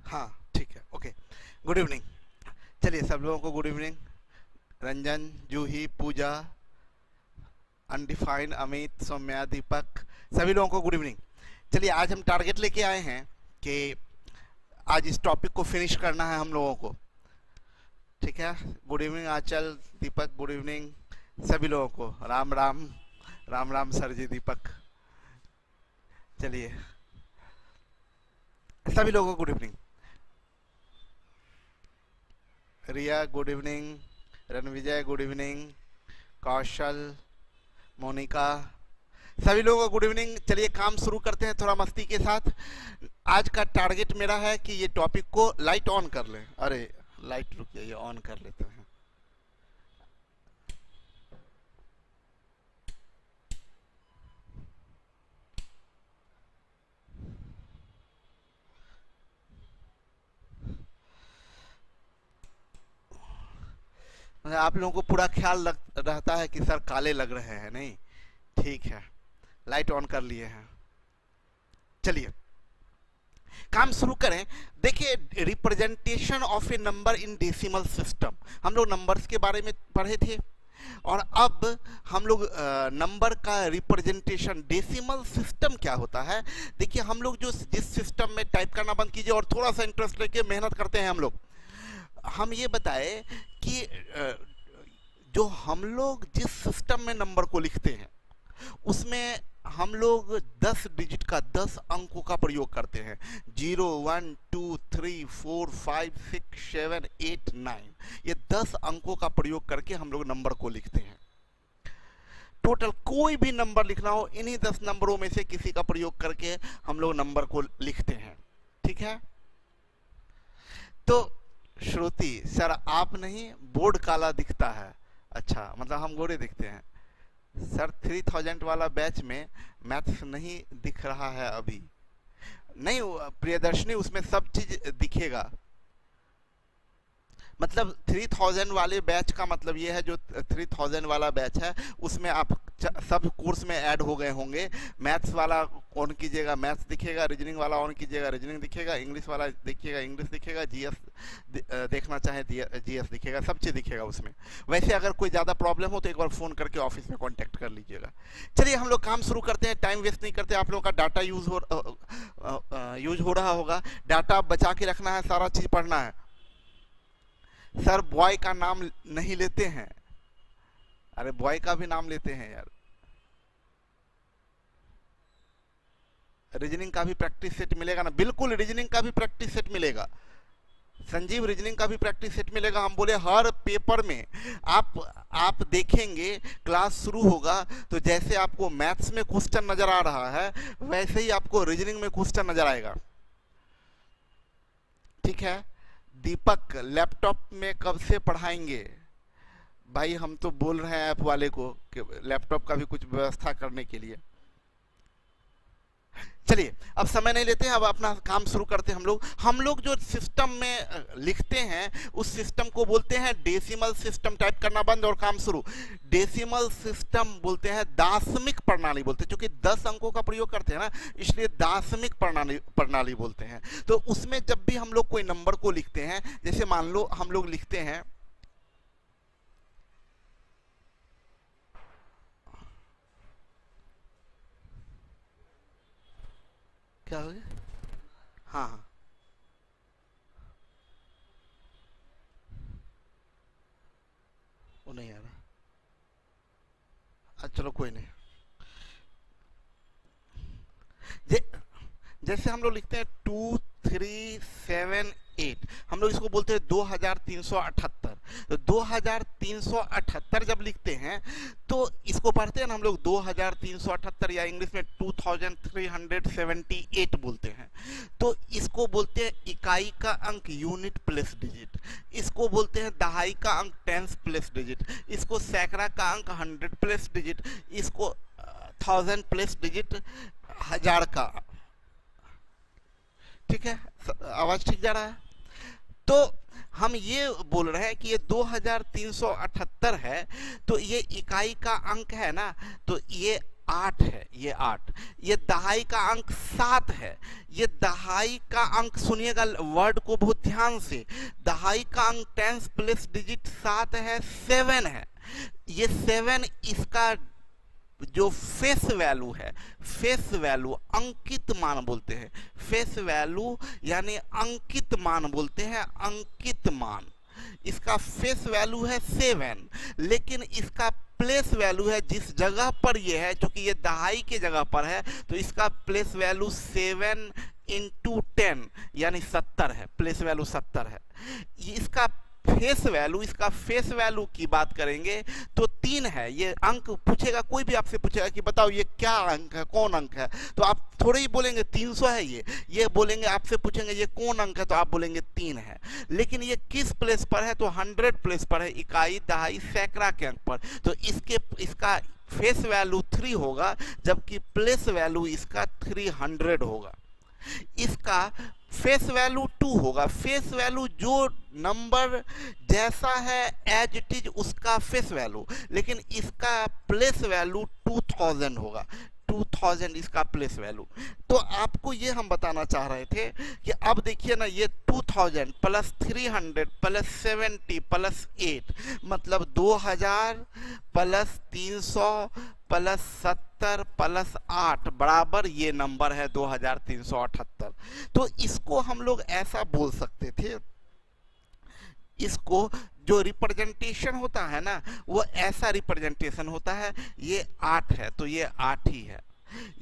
हाँ ठीक है, ओके। Good evening. चलिए सब लोगों को गुड इवनिंग। रंजन, जूही, पूजा, अनडिफाइंड, अमित, सौम्या, दीपक, सभी लोगों को गुड इवनिंग। चलिए आज हम टारगेट लेके आए हैं कि आज इस टॉपिक को फिनिश करना है हम लोगों को। ठीक है, good evening Aanchal, Deepak, good evening सभी लोगों को। राम राम, राम राम सर जी, दीपक। चलिए सभी लोगों को good evening. Riya good evening, Ranvijay good evening, Kaushal, Monika, सभी लोगों को गुड इवनिंग। चलिए काम शुरू करते हैं थोड़ा मस्ती के साथ। आज का टारगेट मेरा है कि ये टॉपिक को लाइट ऑन कर लें। अरे लाइट रुकिए, ये ऑन कर लेते हैं। मतलब आप लोगों को पूरा ख्याल रहता है कि सर काले लग रहे हैं, नहीं? ठीक है, लाइट ऑन कर लिए हैं। चलिए काम शुरू करें। देखिए, representation of A number in decimal system, हम लोग नंबर्स के बारे में पढ़े थे और अब हम लोग नंबर का रिप्रेजेंटेशन डेसिमल सिस्टम क्या होता है। देखिए हम लोग जो जिस सिस्टम में टाइप करना बंद कीजिए और थोड़ा सा इंटरेस्ट लेके मेहनत करते हैं हम लोग। हम ये बताए कि जो हम लोग जिस सिस्टम में नंबर को लिखते हैं उसमें हम लोग 10 डिजिट का 10 अंकों का प्रयोग करते हैं। 0 1 2 3 4 5 6 7 8 9, ये 10 अंकों का प्रयोग करके हम लोग नंबर को लिखते हैं। टोटल कोई भी नंबर लिखना हो, इन्हीं 10 नंबरों में से किसी का प्रयोग करके हम लोग नंबर को लिखते हैं। ठीक है, तो श्रुति सर आप नहीं, बोर्ड काला दिखता है। अच्छा, मतलब हम गोरे दिखते हैं। सर 3000 वाला बैच में मैथ्स नहीं दिख रहा है अभी। नहीं प्रियदर्शनी, उसमें सब चीज दिखेगा। मतलब 3000 वाले बैच का मतलब ये है, जो 3000 वाला बैच है उसमें आप सब कोर्स में ऐड हो गए होंगे। मैथ्स वाला ऑन कीजिएगा, मैथ्स दिखेगा। रीजनिंग वाला ऑन कीजिएगा, रीजनिंग दिखेगा। इंग्लिश वाला देखिएगा, इंग्लिश दिखेगा। जीएस देखना चाहे जीएस दिखेगा, सब चीज़ दिखेगा उसमें। वैसे अगर कोई ज़्यादा प्रॉब्लम हो तो एक बार फ़ोन करके ऑफिस में कॉन्टैक्ट कर लीजिएगा। चलिए हम लोग काम शुरू करते हैं, टाइम वेस्ट नहीं करते। आप लोगों का डाटा यूज हो रहा होगा, डाटा बचा के रखना है, सारा चीज़ पढ़ना है। सर बॉय का नाम नहीं लेते हैं। अरे बॉय का भी नाम लेते हैं यार। रीजनिंग का भी प्रैक्टिस सेट मिलेगा ना? बिल्कुल, रीजनिंग का भी प्रैक्टिस सेट मिलेगा। संजीव, रीजनिंग का भी प्रैक्टिस सेट मिलेगा। हम बोले हर पेपर में आप देखेंगे, क्लास शुरू होगा तो जैसे आपको मैथ्स में क्वेश्चन नजर आ रहा है वैसे ही आपको रीजनिंग में क्वेश्चन नजर आएगा। ठीक है, दीपक लैपटॉप में कब से पढ़ाएंगे? भाई हम तो बोल रहे हैं ऐप वाले को कि लैपटॉप का भी कुछ व्यवस्था करने के लिए। चलिए अब समय नहीं लेते हैं, अब अपना काम शुरू करते हैं। हम लोग जो सिस्टम में लिखते हैं उस सिस्टम को बोलते हैं डेसिमल सिस्टम। टाइप करना बंद और काम शुरू। डेसिमल सिस्टम बोलते हैं, दाशमिक प्रणाली बोलते हैं। क्योंकि 10 अंकों का प्रयोग करते हैं ना, इसलिए दाशमिक प्रणाली बोलते हैं। तो उसमें जब भी हम लोग कोई नंबर को लिखते हैं, जैसे मान लो हम लोग लिखते हैं क्या हो गया? हाँ हाँ, वो नहीं आ रहा। चलो कोई नहीं। जे, जैसे हम लोग लिखते हैं 2378, हम लोग इसको बोलते हैं 2378। तो 2378 जब लिखते हैं तो इसको पढ़ते हैं ना हम लोग 2378, या इंग्लिश में 2378 बोलते हैं। तो इसको बोलते हैं इकाई का अंक, यूनिट प्लस डिजिट। इसको बोलते हैं दहाई का अंक, टेंस प्लस डिजिट। इसको सैकड़ा का अंक, 100 प्लस डिजिट। इसको 1000 प्लस डिजिट, 1000 का। ठीक है, आवाज ठीक जा रहा है? तो हम ये बोल रहे हैं कि ये 2378 है, तो ये इकाई का अंक है ना, तो ये 8 है, ये 8, ये दहाई का अंक 7 है, ये दहाई का अंक, सुनिएगा वर्ड को बहुत ध्यान से, दहाई का अंक टेंस प्लेस डिजिट 7 है, 7 है, ये 7 इसका जो फेस वैल्यू है, फेस वैल्यू अंकित मान बोलते हैं, फेस वैल्यू यानी अंकित मान बोलते हैं, अंकित मान, इसका फेस वैल्यू है 7, लेकिन इसका प्लेस वैल्यू है जिस जगह पर ये है, क्योंकि ये दहाई के जगह पर है, तो इसका प्लेस वैल्यू 7 इंटू 10 यानी 70 है, प्लेस वैल्यू 70 है। इसका फेस वैल्यू, इसका फेस वैल्यू की बात करेंगे तो 3 है। ये अंक पूछेगा, कोई भी आपसे पूछेगा कि बताओ ये क्या अंक है, कौन अंक है, तो आप थोड़े ही बोलेंगे 300 है ये बोलेंगे, आपसे पूछेंगे ये कौन अंक है तो आप बोलेंगे 3 है। लेकिन ये किस प्लेस पर है, तो 100 प्लेस पर है, इकाई दहाई सैकड़ा के अंक पर, तो इसका फेस वैल्यू 3 होगा, जबकि प्लेस वैल्यू इसका 300 होगा। इसका फेस वैल्यू 2 होगा, फेस वैल्यू जो नंबर जैसा है एज इट इज उसका फेस वैल्यू, लेकिन इसका प्लेस वैल्यू 2000 होगा, 2000 इसका प्लेस वैल्यू। तो आपको ये हम बताना चाह रहे थे कि अब देखिए ना, ये 2000 प्लस 300 प्लस 70 प्लस 8 मतलब 2000 प्लस 300 प्लस 70 प्लस 8 बराबर ये नंबर है 2378। तो इसको हम लोग ऐसा बोल सकते थे, इसको जो रिप्रेजेंटेशन होता है ना वो ऐसा रिप्रेजेंटेशन होता है, ये 8 है तो ये 8 ही है,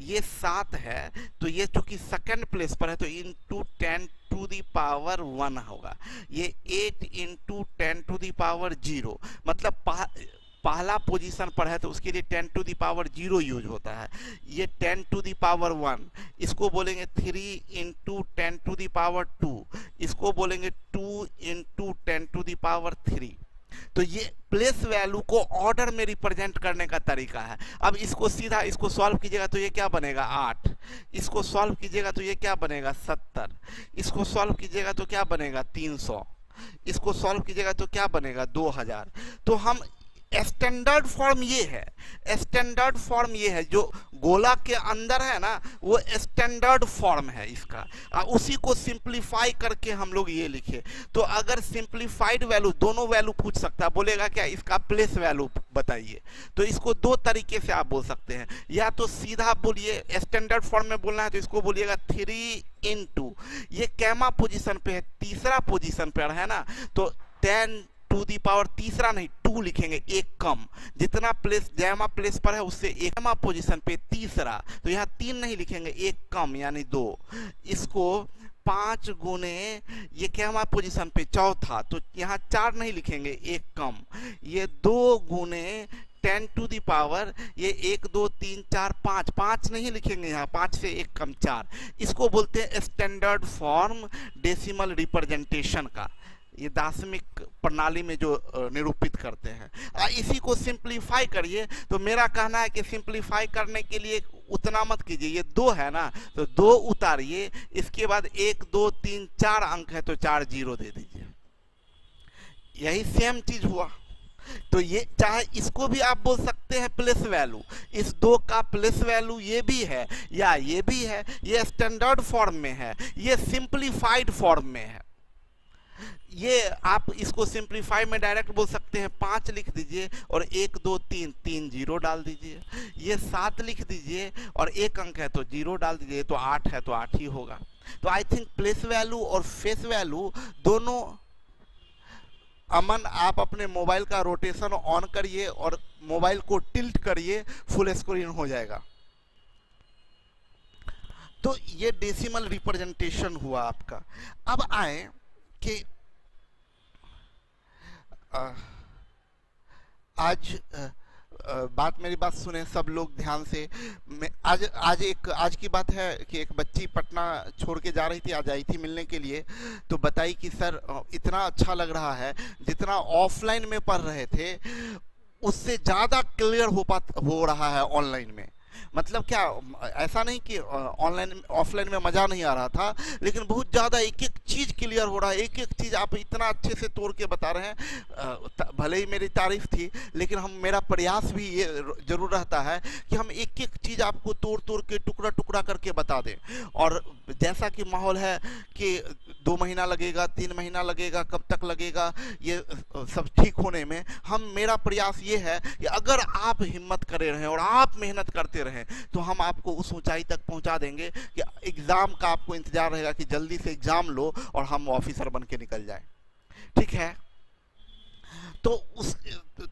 ये 7 है तो ये चूंकि सेकंड प्लेस पर है तो इंटू 10 टू दी पावर 1 होगा, ये 8 इंटू 10 टू दी पावर 0 मतलब पहला पोजीशन पर है तो उसके लिए 10 टू दी पावर 0 यूज होता है। ये 10 टू दी पावर 1, इसको बोलेंगे 3 इंटू 10 टू दी पावर 2, इसको बोलेंगे 2 इंटू 10 टू दी पावर 3। तो ये प्लेस वैल्यू को ऑर्डर में रिप्रेजेंट करने का तरीका है। अब इसको सीधा इसको सॉल्व कीजिएगा तो ये क्या बनेगा 8, इसको सॉल्व कीजिएगा तो ये क्या बनेगा 70, इसको सॉल्व कीजिएगा तो क्या बनेगा 300, इसको सॉल्व कीजिएगा तो क्या बनेगा 2000। तो हम स्टैंडर्ड फॉर्म ये है, स्टैंडर्ड फॉर्म ये है, जो गोला के अंदर है ना वो स्टैंडर्ड फॉर्म है इसका, उसी को सिंप्लीफाई करके हम लोग ये लिखे। तो अगर सिंप्लीफाइड वैल्यू, दोनों वैल्यू पूछ सकता है, बोलेगा क्या इसका प्लेस वैल्यू बताइए, तो इसको दो तरीके से आप बोल सकते हैं, या तो सीधा बोलिए, स्टैंडर्ड फॉर्म में बोलना है तो इसको बोलिएगा 3 इंटू, ये कैमा पोजीशन पे है, तीसरा पोजीशन पर है ना, तो 10 टू दी पावर तीसरा नहीं 2 लिखेंगे, एक कम, जितना प्लेस जैमा प्लेस पर है उससे एक पोजीशन पे तीसरा, तो यहाँ 3 नहीं लिखेंगे, एक कम यानी 2, इसको 5 गुने ये कैमा पोजीशन पे चौथा, तो यहाँ 4 नहीं लिखेंगे, एक कम, ये 2 गुने 10 टू दी पावर, ये 1 2 3 4 5, 5 नहीं लिखेंगे यहाँ, 5 से एक कम 4, इसको बोलते हैं स्टैंडर्ड फॉर्म डेसिमल रिप्रेजेंटेशन का, ये दार्शनिक प्रणाली में जो निरूपित करते हैं। इसी को सिंप्लीफाई करिए, तो मेरा कहना है कि सिंप्लीफाई करने के लिए उतना मत कीजिए, ये 2 है ना तो 2 उतारिए, इसके बाद 1 2 3 4 अंक है तो 4 0 दे दीजिए, यही सेम चीज हुआ। तो ये चाहे इसको भी आप बोल सकते हैं प्लेस वैल्यू, इस 2 का प्लेस वैल्यू ये भी है या ये भी है, ये स्टैंडर्ड फॉर्म में है, ये सिंप्लीफाइड फॉर्म में है। ये आप इसको सिंप्लीफाई में डायरेक्ट बोल सकते हैं, 5 लिख दीजिए और 1 2 3 3 0 डाल दीजिए, ये 7 लिख दीजिए और एक अंक है तो 0 डाल दीजिए, तो 8 है तो 8 ही होगा। तो आई थिंक प्लेस वैल्यू और फेस वैल्यू दोनों, अमन आप अपने मोबाइल का रोटेशन ऑन करिए और मोबाइल को टिल्ट करिए, फुल स्क्रीन हो जाएगा। तो ये डेसिमल रिप्रेजेंटेशन हुआ आपका। अब आए कि आज मेरी बात सुने सब लोग ध्यान से। आज की बात है कि एक बच्ची पटना छोड़ के जा रही थी, आज आई थी मिलने के लिए, तो बताई कि सर इतना अच्छा लग रहा है, जितना ऑफलाइन में पढ़ रहे थे उससे ज़्यादा क्लियर हो रहा है ऑनलाइन में। मतलब क्या, ऐसा नहीं कि ऑनलाइन ऑफलाइन में मज़ा नहीं आ रहा था, लेकिन बहुत ज़्यादा एक एक चीज़ क्लियर हो रहा है, एक एक चीज़ आप इतना अच्छे से तोड़ के बता रहे हैं। भले ही मेरी तारीफ थी, लेकिन मेरा प्रयास भी ये जरूर रहता है कि हम एक एक चीज़ आपको तोड़ तोड़ के टुकड़ा टुकड़ा करके बता दें। और जैसा कि माहौल है कि 2 महीना लगेगा, 3 महीना लगेगा, कब तक लगेगा ये सब ठीक होने में, मेरा प्रयास ये है कि अगर आप हिम्मत करे रहें और आप मेहनत करते रहें तो हम आपको उस ऊंचाई तक पहुंचा देंगे कि एग्ज़ाम का आपको इंतजार रहेगा कि जल्दी से एग्ज़ाम लो और हम ऑफिसर बन के निकल जाएं। ठीक है, तो उस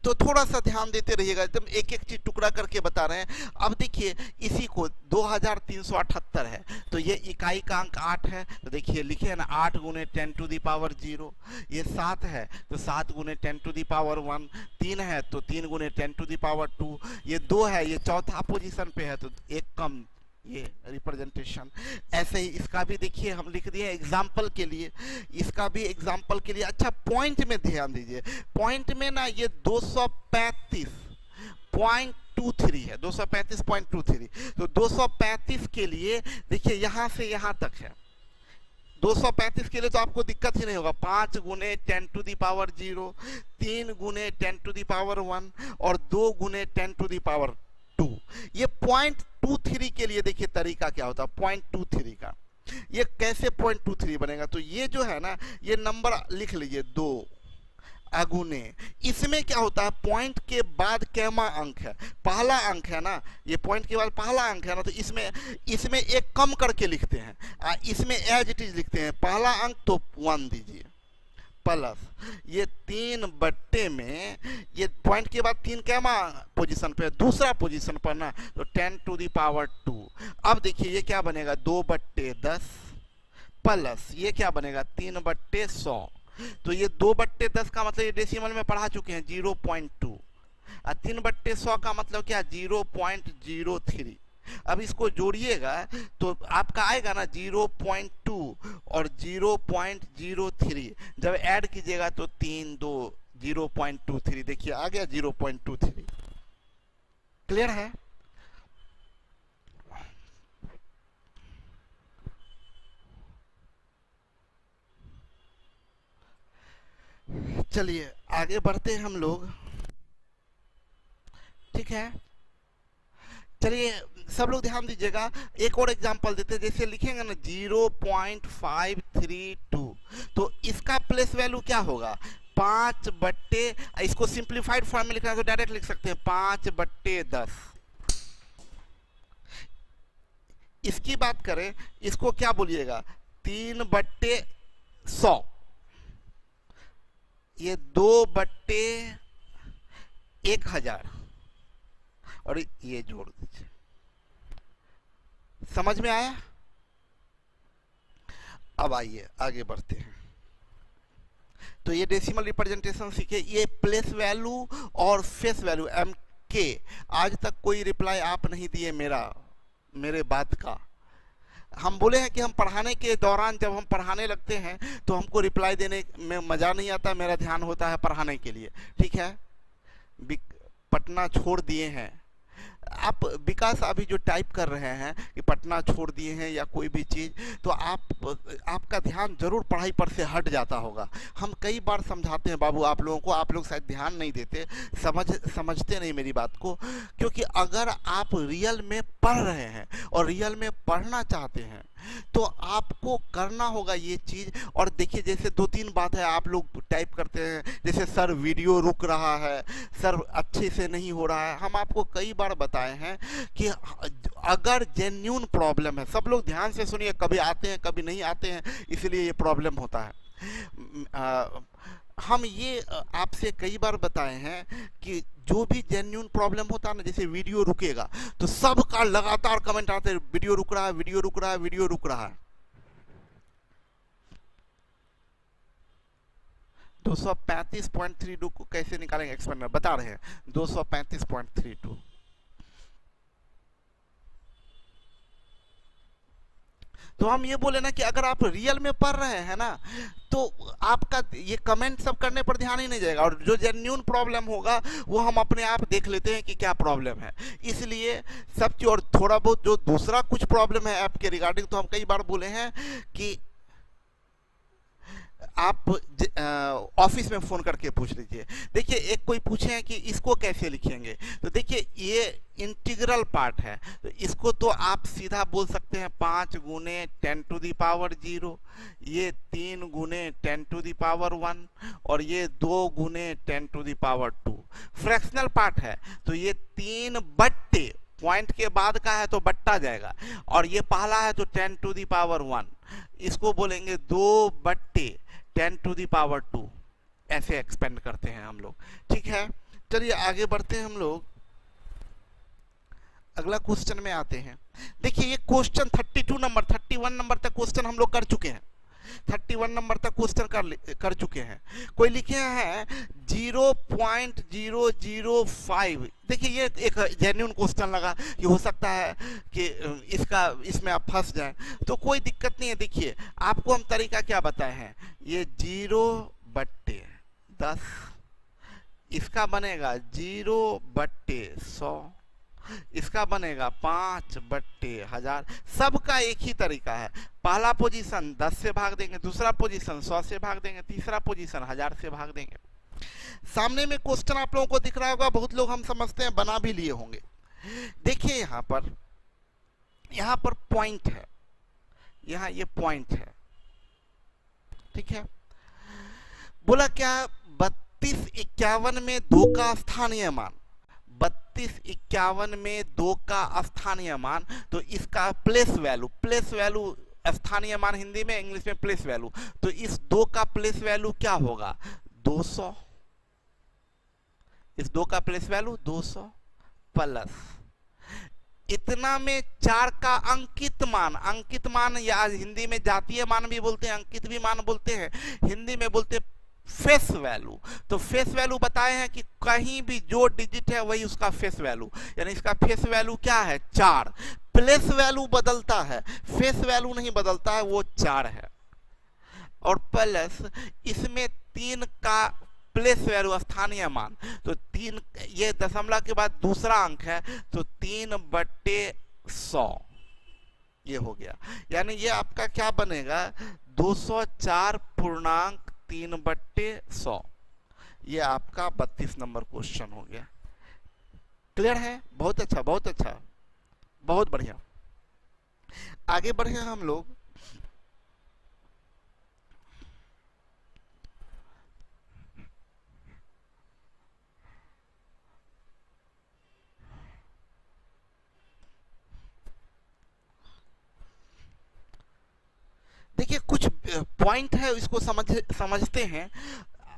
तो थोड़ा सा ध्यान देते रहिएगा, एकदम एक एक चीज टुकड़ा करके बता रहे हैं। अब देखिए इसी को 2378 है, तो ये इकाई का अंक 8 है, तो देखिए लिखे है ना 8 गुने 10 टू दी पावर 0। ये 7 है तो 7 गुने 10 टू दी पावर 1। 3 है तो 3 गुने 10 टू दी पावर 2। ये 2 है, ये चौथा पोजीशन पे है तो एक कम ये रिप्रेजेंटेशन। ऐसे ही इसका भी देखिए हम लिख दिए एग्जाम्पल के लिए, इसका भी एग्जाम्पल के लिए। अच्छा पॉइंट में ध्यान दीजिए, पॉइंट में ना ये 235.23 है, 235.23। तो 235 के लिए देखिए यहाँ से यहाँ तक है। 235 के लिए तो आपको दिक्कत ही नहीं होगा। 5 गुने 10 टू दी पावर 0, 3 गुने 10 टू दी पावर 1 और 2 गुने 10 टू दी पावर 2। ये 0.23 के लिए देखिए तरीका क्या होता है 0.23 का। ये कैसे 0.23 बनेगा, तो ये जो है ना ये नंबर लिख लीजिए 2 अगुने, इसमें क्या होता है पॉइंट के बाद कैमा अंक है, पहला अंक है ना, ये पॉइंट के बाद पहला अंक है ना, तो इसमें एक कम करके लिखते हैं, इसमें एज इट इज लिखते हैं पहला अंक तो 1 दीजिए प्लस ये 3 बट्टे में ये पॉइंट के बाद 3 कैमा पोजीशन पे, दूसरा पोजीशन पर ना, तो 10 टू दी पावर 2। अब देखिए ये क्या बनेगा 2/10 प्लस ये क्या बनेगा 3/100। तो ये 2/10 का मतलब ये डेसिमल में पढ़ा चुके हैं 0.2 और 3/100 का मतलब क्या 0.03। अब इसको जोड़िएगा तो आपका आएगा ना 0.2 और 0.03, जब ऐड कीजिएगा तो 3 2 0.23। देखिए आ गया 0.23। क्लियर है? चलिए आगे बढ़ते हैं हम लोग। ठीक है, चलिए सब लोग ध्यान दीजिएगा, एक और एग्जांपल देते हैं। जैसे लिखेंगे ना 0.532, तो इसका प्लेस वैल्यू क्या होगा 5 बट्टे, इसको सिंप्लीफाइड फॉर्म में लिखना है तो डायरेक्ट लिख सकते हैं 5/10। इसकी बात करें इसको क्या बोलिएगा 3/100, ये 2/1000 और ये जोड़ दीजिए। समझ में आया? अब आइए आगे बढ़ते हैं। तो ये डेसिमल रिप्रेजेंटेशन सीखे, ये प्लेस वैल्यू और फेस वैल्यू MK। आज तक कोई रिप्लाई आप नहीं दिए मेरे बात का। हम बोले हैं कि हम पढ़ाने के दौरान जब हम पढ़ाने लगते हैं तो हमको रिप्लाई देने में मज़ा नहीं आता, मेरा ध्यान होता है पढ़ाने के लिए। ठीक है, पटना छोड़ दिए हैं आप, विकास अभी जो टाइप कर रहे हैं कि पटना छोड़ दिए हैं या कोई भी चीज़, तो आपका ध्यान जरूर पढ़ाई पर से हट जाता होगा। हम कई बार समझाते हैं बाबू आप लोगों को, आप लोग शायद ध्यान नहीं देते, समझते नहीं मेरी बात को। क्योंकि अगर आप रियल में पढ़ रहे हैं और रियल में पढ़ना चाहते हैं तो आपको करना होगा ये चीज़। और देखिए जैसे 2-3 बात है आप लोग टाइप करते हैं, जैसे सर वीडियो रुक रहा है, सर अच्छे से नहीं हो रहा है। हम आपको कई बार बताए हैं कि अगर जेन्युइन प्रॉब्लम है, सब लोग ध्यान से सुनिए, कभी आते हैं कभी नहीं आते हैं, इसलिए ये प्रॉब्लम होता है। हम ये आपसे कई बार बताए हैं कि जो भी जेन्युइन प्रॉब्लम होता है ना, जैसे वीडियो रुकेगा तो सबका लगातार कमेंट आते हैं वीडियो रुक रहा है, वीडियो रुक रहा है, वीडियो रुक रहा है। 235.32 को कैसे निकालेंगे एक्सपेंडर बता रहे हैं। 235.32 तो हम ये बोले ना कि अगर आप रियल में पढ़ रहे हैं ना तो आपका ये कमेंट सब करने पर ध्यान ही नहीं जाएगा, और जो जेन्युइन प्रॉब्लम होगा वो हम अपने आप देख लेते हैं कि क्या प्रॉब्लम है। इसलिए सब चीज, और थोड़ा बहुत जो दूसरा कुछ प्रॉब्लम है ऐप के रिगार्डिंग, तो हम कई बार बोले हैं कि आप ऑफिस में फ़ोन करके पूछ लीजिए। देखिए एक कोई पूछे हैं कि इसको कैसे लिखेंगे, तो देखिए ये इंटीग्रल पार्ट है, तो इसको तो आप सीधा बोल सकते हैं 5 गुने 10⁻0, ये 3 गुने 10⁻1 और ये 2 गुने 10⁻2। फ्रैक्शनल पार्ट है तो ये 3 बट्टे, पॉइंट के बाद का है तो बट्टा जाएगा, और ये पहला है तो 10⁻1, इसको बोलेंगे 2 बट्टे 10⁻2। ऐसे एक्सपेंड करते हैं हम लोग। ठीक है, चलिए आगे बढ़ते हैं हम लोग, अगला क्वेश्चन में आते हैं। देखिए ये क्वेश्चन 31 नंबर तक क्वेश्चन हम लोग कर चुके हैं, 31 नंबर तक क्वेश्चन कर चुके हैं। कोई लिखे हैं 0.005। देखिए ये एक जेन्युइन क्वेश्चन लगा कि हो सकता है कि इसमें आप फंस जाएं, तो कोई दिक्कत नहीं है। देखिए आपको हम तरीका क्या बताए हैं, ये 0/10, इसका बनेगा 0/100, इसका बनेगा 5/1000। सबका एक ही तरीका है, पहला पोजीशन 10 से भाग देंगे, दूसरा पोजीशन 100 से भाग देंगे, तीसरा पोजीशन 1000 से भाग देंगे। सामने में क्वेश्चन आप लोगों को दिख रहा होगा, बहुत लोग हम समझते हैं बना भी लिए होंगे। देखिए यहाँ पर पॉइंट है, यहाँ ये पॉइंट है, ठीक है। बोला क्या 3251 में 2 का स्थानीय मान, 3251 में 2 का स्थानीय मान, तो इसका प्लेस वैल्यू स्थानीय मान हिंदी में, इंग्लिश में प्लेस वैल्यू, तो इस 2 का प्लेस वैल्यू क्या होगा 200, इस 2 का प्लेस वैल्यू 200 प्लस इतना में 4 का अंकित मान या हिंदी में जातीय मान भी बोलते हैं, अंकित भी मान बोलते हैं, हिंदी में बोलते हैं फेस वैल्यू। तो फेस वैल्यू बताए हैं कि कहीं भी जो डिजिट है वही उसका फेस वैल्यू, यानी इसका फेस वैल्यू क्या है 4। प्लेस वैल्यू बदलता है, फेस वैल्यू नहीं बदलता है, वो 4 है। और प्लस इसमें 3 का प्लेस वैल्यू स्थानीय मान, तो 3, ये दशमलव के बाद दूसरा अंक है, तो 3/100 ये हो गया। यानी ये आपका क्या बनेगा 204.3/100। ये आपका 32 नंबर क्वेश्चन हो गया। क्लियर है? बहुत अच्छा, बहुत अच्छा, बहुत बढ़िया। आगे बढ़े हम लोग। देखिए कुछ पॉइंट है, इसको समझते हैं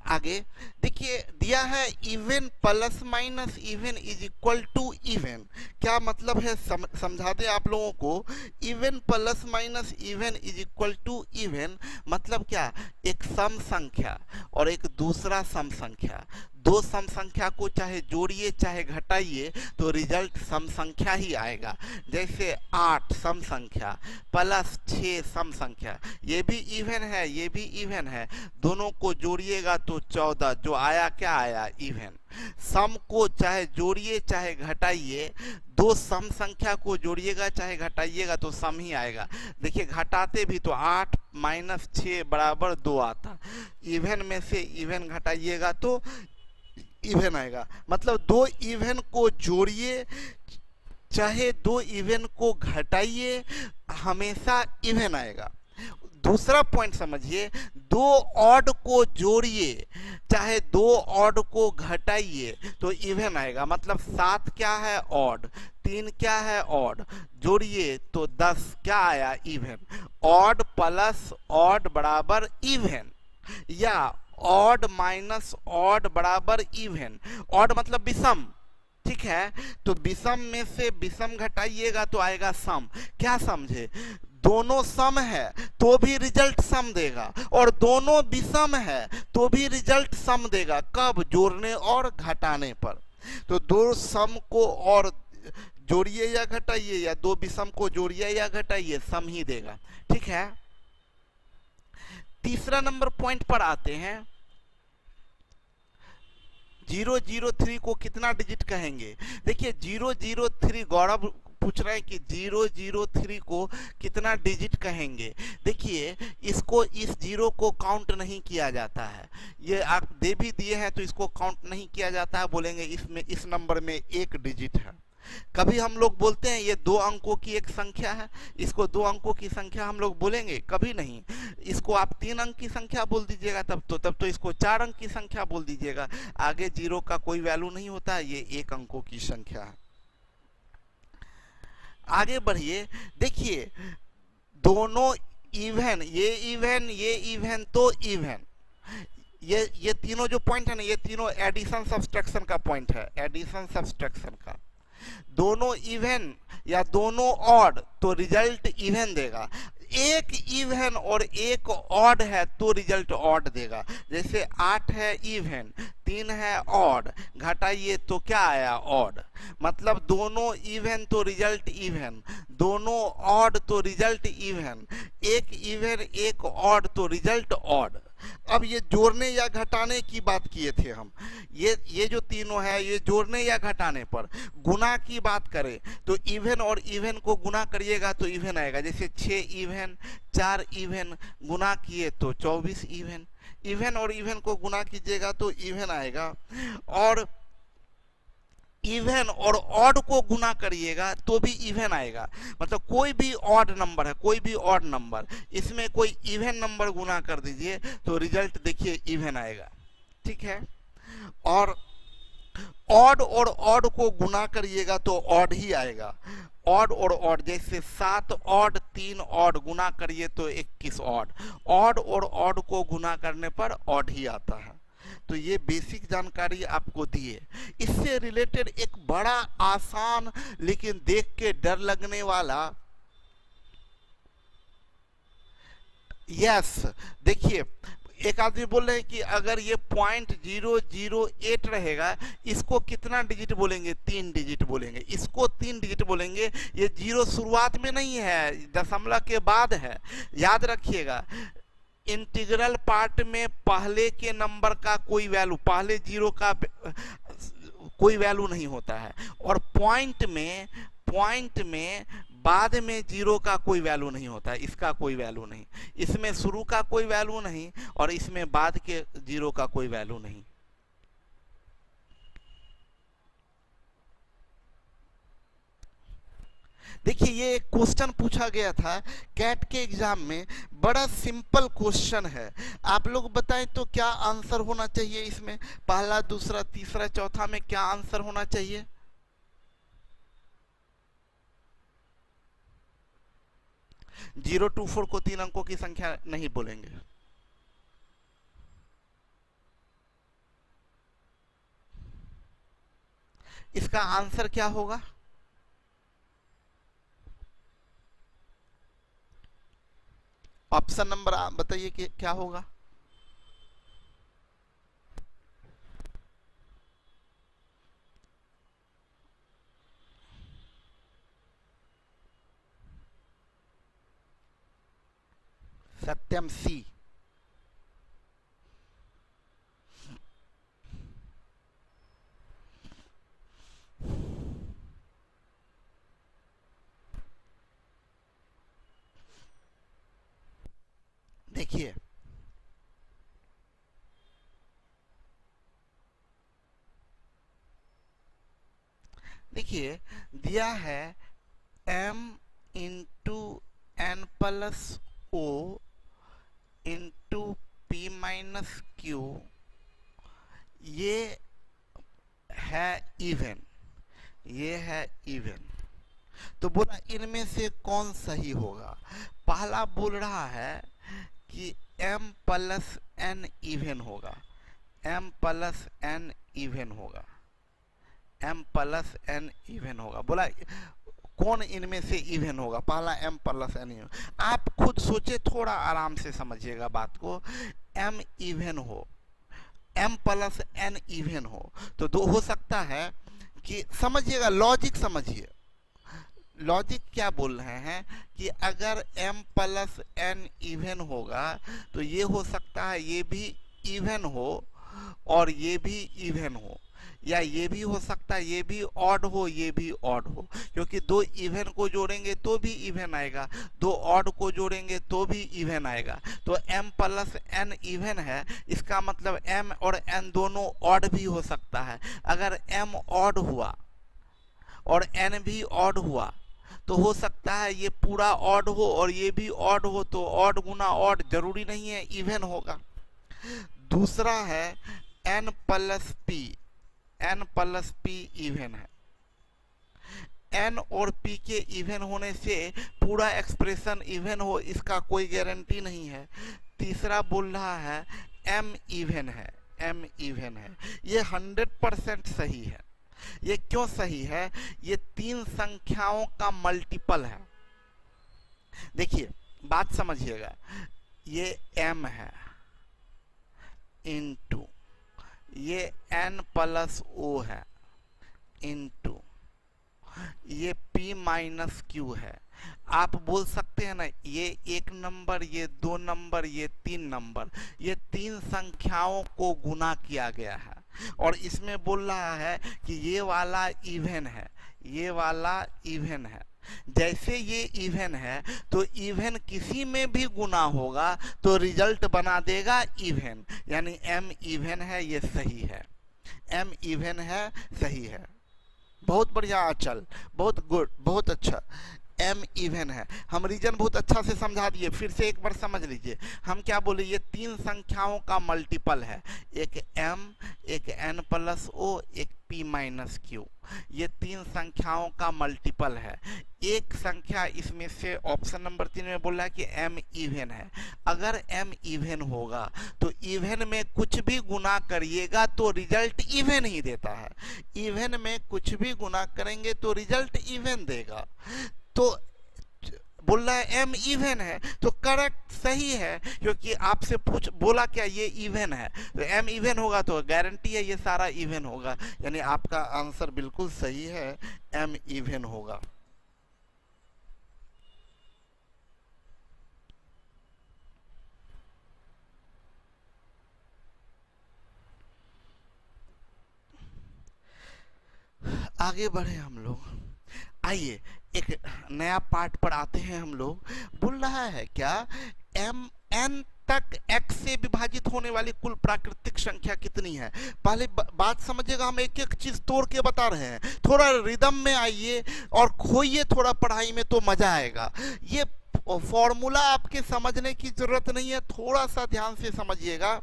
आगे। देखिए दिया है even plus minus even is equal to even. क्या मतलब है समझाते आप लोगों को। Even plus minus even is equal to even मतलब क्या, एक सम संख्या और एक दूसरा सम संख्या, दो सम संख्या को चाहे जोड़िए चाहे घटाइए तो रिजल्ट सम संख्या ही आएगा। जैसे 8 सम संख्या प्लस 6 सम संख्या, ये भी इवन है ये भी इवन है, दोनों को जोड़िएगा तो 14, जो आया क्या आया इवन। सम को चाहे जोड़िए चाहे घटाइए, दो सम संख्या को जोड़िएगा चाहे घटाइएगा तो सम ही आएगा। देखिए घटाते भी तो 8 - 6 = 2 आता, इवन में से इवन घटाइएगा तो इवन आएगा। मतलब दो इवन को जोड़िए चाहे दो इवन को घटाइए हमेशा इवन आएगा। दूसरा पॉइंट समझिए, दो ऑड को जोड़िए चाहे दो ऑड को घटाइए तो इवन आएगा। मतलब 7 क्या है ऑड, 3 क्या है ऑड, जोड़िए तो 10 क्या आया इवन। ऑड प्लस ऑड बराबर इवन, या ऑड माइनस ऑड बराबर इवन। ऑड मतलब विषम, ठीक है, तो विषम में से विषम घटाइएगा तो आएगा सम। क्या समझे, दोनों सम है तो भी रिजल्ट सम देगा, और दोनों विषम है तो भी रिजल्ट सम देगा। कब, जोड़ने और घटाने पर। तो दो सम को और जोड़िए या घटाइए, या दो विषम को जोड़िए या घटाइए, सम ही देगा। ठीक है, तीसरा नंबर पॉइंट पर आते हैं। 003 को कितना डिजिट कहेंगे? देखिए 003, गौरव पूछ रहे हैं कि 003 को कितना डिजिट कहेंगे। देखिए इसको, इस जीरो को काउंट नहीं किया जाता है, ये आप दे भी दिए हैं तो इसको काउंट नहीं किया जाता है, बोलेंगे इसमें, इस नंबर में एक डिजिट है। कभी हम लोग बोलते हैं ये 2 अंकों की एक संख्या है, इसको 2 अंकों की संख्या हम लोग बोलेंगे? कभी नहीं। इसको आप 3 अंक की संख्या बोल दीजिएगा तब तो इसको 4 अंक की संख्या बोल दीजिएगा। आगे जीरो का कोई वैल्यू नहीं होता, ये 1 अंकों की संख्या है। आगे बढ़िए, देखिए दोनों इवन, ये इवन तो इवन, ये तीनों जो पॉइंट है ना, ये तीनों एडिशन सब्सट्रैक्शन का पॉइंट है, एडिशन सब्सट्रैक्शन का। दोनों इवन या दोनों ऑड तो रिजल्ट इवन देगा, एक इवन और एक ऑड है तो रिजल्ट ऑड देगा। जैसे 8 है इवन, 3 है ऑड, घटाइए तो क्या आया? ऑड। मतलब दोनों इवन तो रिजल्ट इवन, दोनों ऑड तो रिजल्ट इवन, एक इवन एक ऑड तो रिजल्ट ऑड। अब ये जोड़ने या घटाने की बात किए थे हम, ये जो तीनों है ये जोड़ने या घटाने पर। गुना की बात करें तो इवन और इवन को गुना करिएगा तो इवन आएगा। जैसे 6 इवन 4 इवन गुना किए तो 24 इवन, इवन और इवन को गुना कीजिएगा तो इवन आएगा। और इवन और ऑड को गुना करिएगा तो भी इवन आएगा। मतलब कोई भी ऑड नंबर है, कोई भी ऑड नंबर, इसमें कोई इवन नंबर गुना कर दीजिए तो रिजल्ट देखिए इवन आएगा। ठीक है, और ऑड और ऑड को गुना करिएगा तो ऑड ही आएगा। ऑड और ऑड, जैसे 7 ऑड 3 ऑड गुना करिए तो 21 ऑड, ऑड और ऑड को गुना करने पर ऑड ही आता है। तो ये बेसिक जानकारी आपको दिए। इससे रिलेटेड एक बड़ा आसान लेकिन देख के डर लगने वाला, यस देखिए एक आदमी बोल रहे हैं कि अगर ये 0.008 रहेगा, इसको कितना डिजिट बोलेंगे? 3 डिजिट बोलेंगे, इसको 3 डिजिट बोलेंगे। ये जीरो शुरुआत में नहीं है, दशमलव के बाद है, याद रखिएगा। इंटीग्रल पार्ट में पहले के नंबर का कोई वैल्यू, पहले जीरो का कोई वैल्यू नहीं होता है, और पॉइंट में बाद में जीरो का कोई वैल्यू नहीं होता है, इसका कोई वैल्यू नहीं, इसमें शुरू का कोई वैल्यू नहीं और इसमें बाद के जीरो का कोई वैल्यू नहीं। देखिए ये एक क्वेश्चन पूछा गया था कैट के एग्जाम में, बड़ा सिंपल क्वेश्चन है। आप लोग बताएं तो क्या आंसर होना चाहिए इसमें? पहला, दूसरा, तीसरा, चौथा में क्या आंसर होना चाहिए? जीरो टू 4 को 3 अंकों की संख्या नहीं बोलेंगे। इसका आंसर क्या होगा? ऑप्शन नंबर बताइए कि क्या होगा? सत्यम सी। देखिए दिया है m into n plus o into p minus q, ये है इवन, ये है इवन। तो बोला इनमें से कौन सही होगा? पहला बोल रहा है कि m प्लस n इवन होगा, m प्लस n इवन होगा, m प्लस n इवन होगा। बोला कौन इनमें से इवन होगा? पहला m प्लस n इवन। आप खुद सोचे, थोड़ा आराम से समझिएगा बात को। m इवन हो, m प्लस n इवन हो तो दो हो सकता है कि, समझिएगा लॉजिक समझिए, लॉजिक क्या बोल रहे हैं कि अगर m प्लस n इवन होगा तो ये हो सकता है ये भी इवन हो और ये भी इवन हो, या ये भी हो सकता है ये भी ऑड हो ये भी ऑड हो, क्योंकि दो इवन को जोड़ेंगे तो भी इवन आएगा, दो ऑड को जोड़ेंगे तो भी इवन आएगा। तो m प्लस n इवन है, इसका मतलब m और n दोनों ऑड भी हो सकता है। अगर m ऑड हुआ और n भी ऑड हुआ तो हो सकता है ये पूरा ऑड हो और ये भी ऑड हो, तो ऑड गुना ऑड जरूरी नहीं है इवन होगा। दूसरा है n plus p, n plus p even है, n और p के इवन होने से पूरा एक्सप्रेशन इवन हो इसका कोई गारंटी नहीं है। तीसरा बोल रहा है m इवन है, m इवन है, ये 100% सही है। ये क्यों सही है? ये तीन संख्याओं का मल्टीपल है। देखिए बात समझिएगा, ये m है इनटू ये n प्लस o है इनटू ये p माइनस q है। आप बोल सकते हैं ना ये एक नंबर, ये दो नंबर, ये तीन नंबर, ये तीन संख्याओं को गुना किया गया है और इसमें बोल रहा है कि ये वाला इवन है, ये वाला इवन है। जैसे ये इवन है तो इवन किसी में भी गुना होगा तो रिजल्ट बना देगा इवन, यानी m इवन है, ये सही है, m इवन है, सही है। बहुत बढ़िया आंचल, बहुत गुड, बहुत अच्छा, m इवन है। हम रीजन बहुत अच्छा से समझा दिए, फिर से एक बार समझ लीजिए। हम क्या बोले, ये तीन संख्याओं का मल्टीपल है, एक m, एक n प्लस o, एक p माइनस q, ये तीन संख्याओं का मल्टीपल है। एक संख्या इसमें से ऑप्शन नंबर 3 में बोल रहा है कि m इवन है। अगर m इवन होगा तो इवन में कुछ भी गुना करिएगा तो रिजल्ट इवन ही देता है, इवन में कुछ भी गुना करेंगे तो रिजल्ट इवन देगा। तो बोल रहा है m इवन है तो करेक्ट, सही है, क्योंकि आपसे बोला क्या ये इवन है, तो m इवन होगा तो गारंटी है ये सारा इवन होगा, यानी आपका आंसर बिल्कुल सही है, m इवन होगा। आगे बढ़े हम लोग, आइए एक नया पार्ट पर आते हैं हम लोग। बोल रहा है क्या, m n तक x से विभाजित होने वाली कुल प्राकृतिक संख्या कितनी है। पहले बात समझिएगा, हम एक एक चीज तोड़ के बता रहे हैं, थोड़ा रिदम में आइए और खोइए थोड़ा पढ़ाई में तो मजा आएगा। ये फॉर्मूला आपके समझने की जरूरत नहीं है, थोड़ा सा ध्यान से समझिएगा।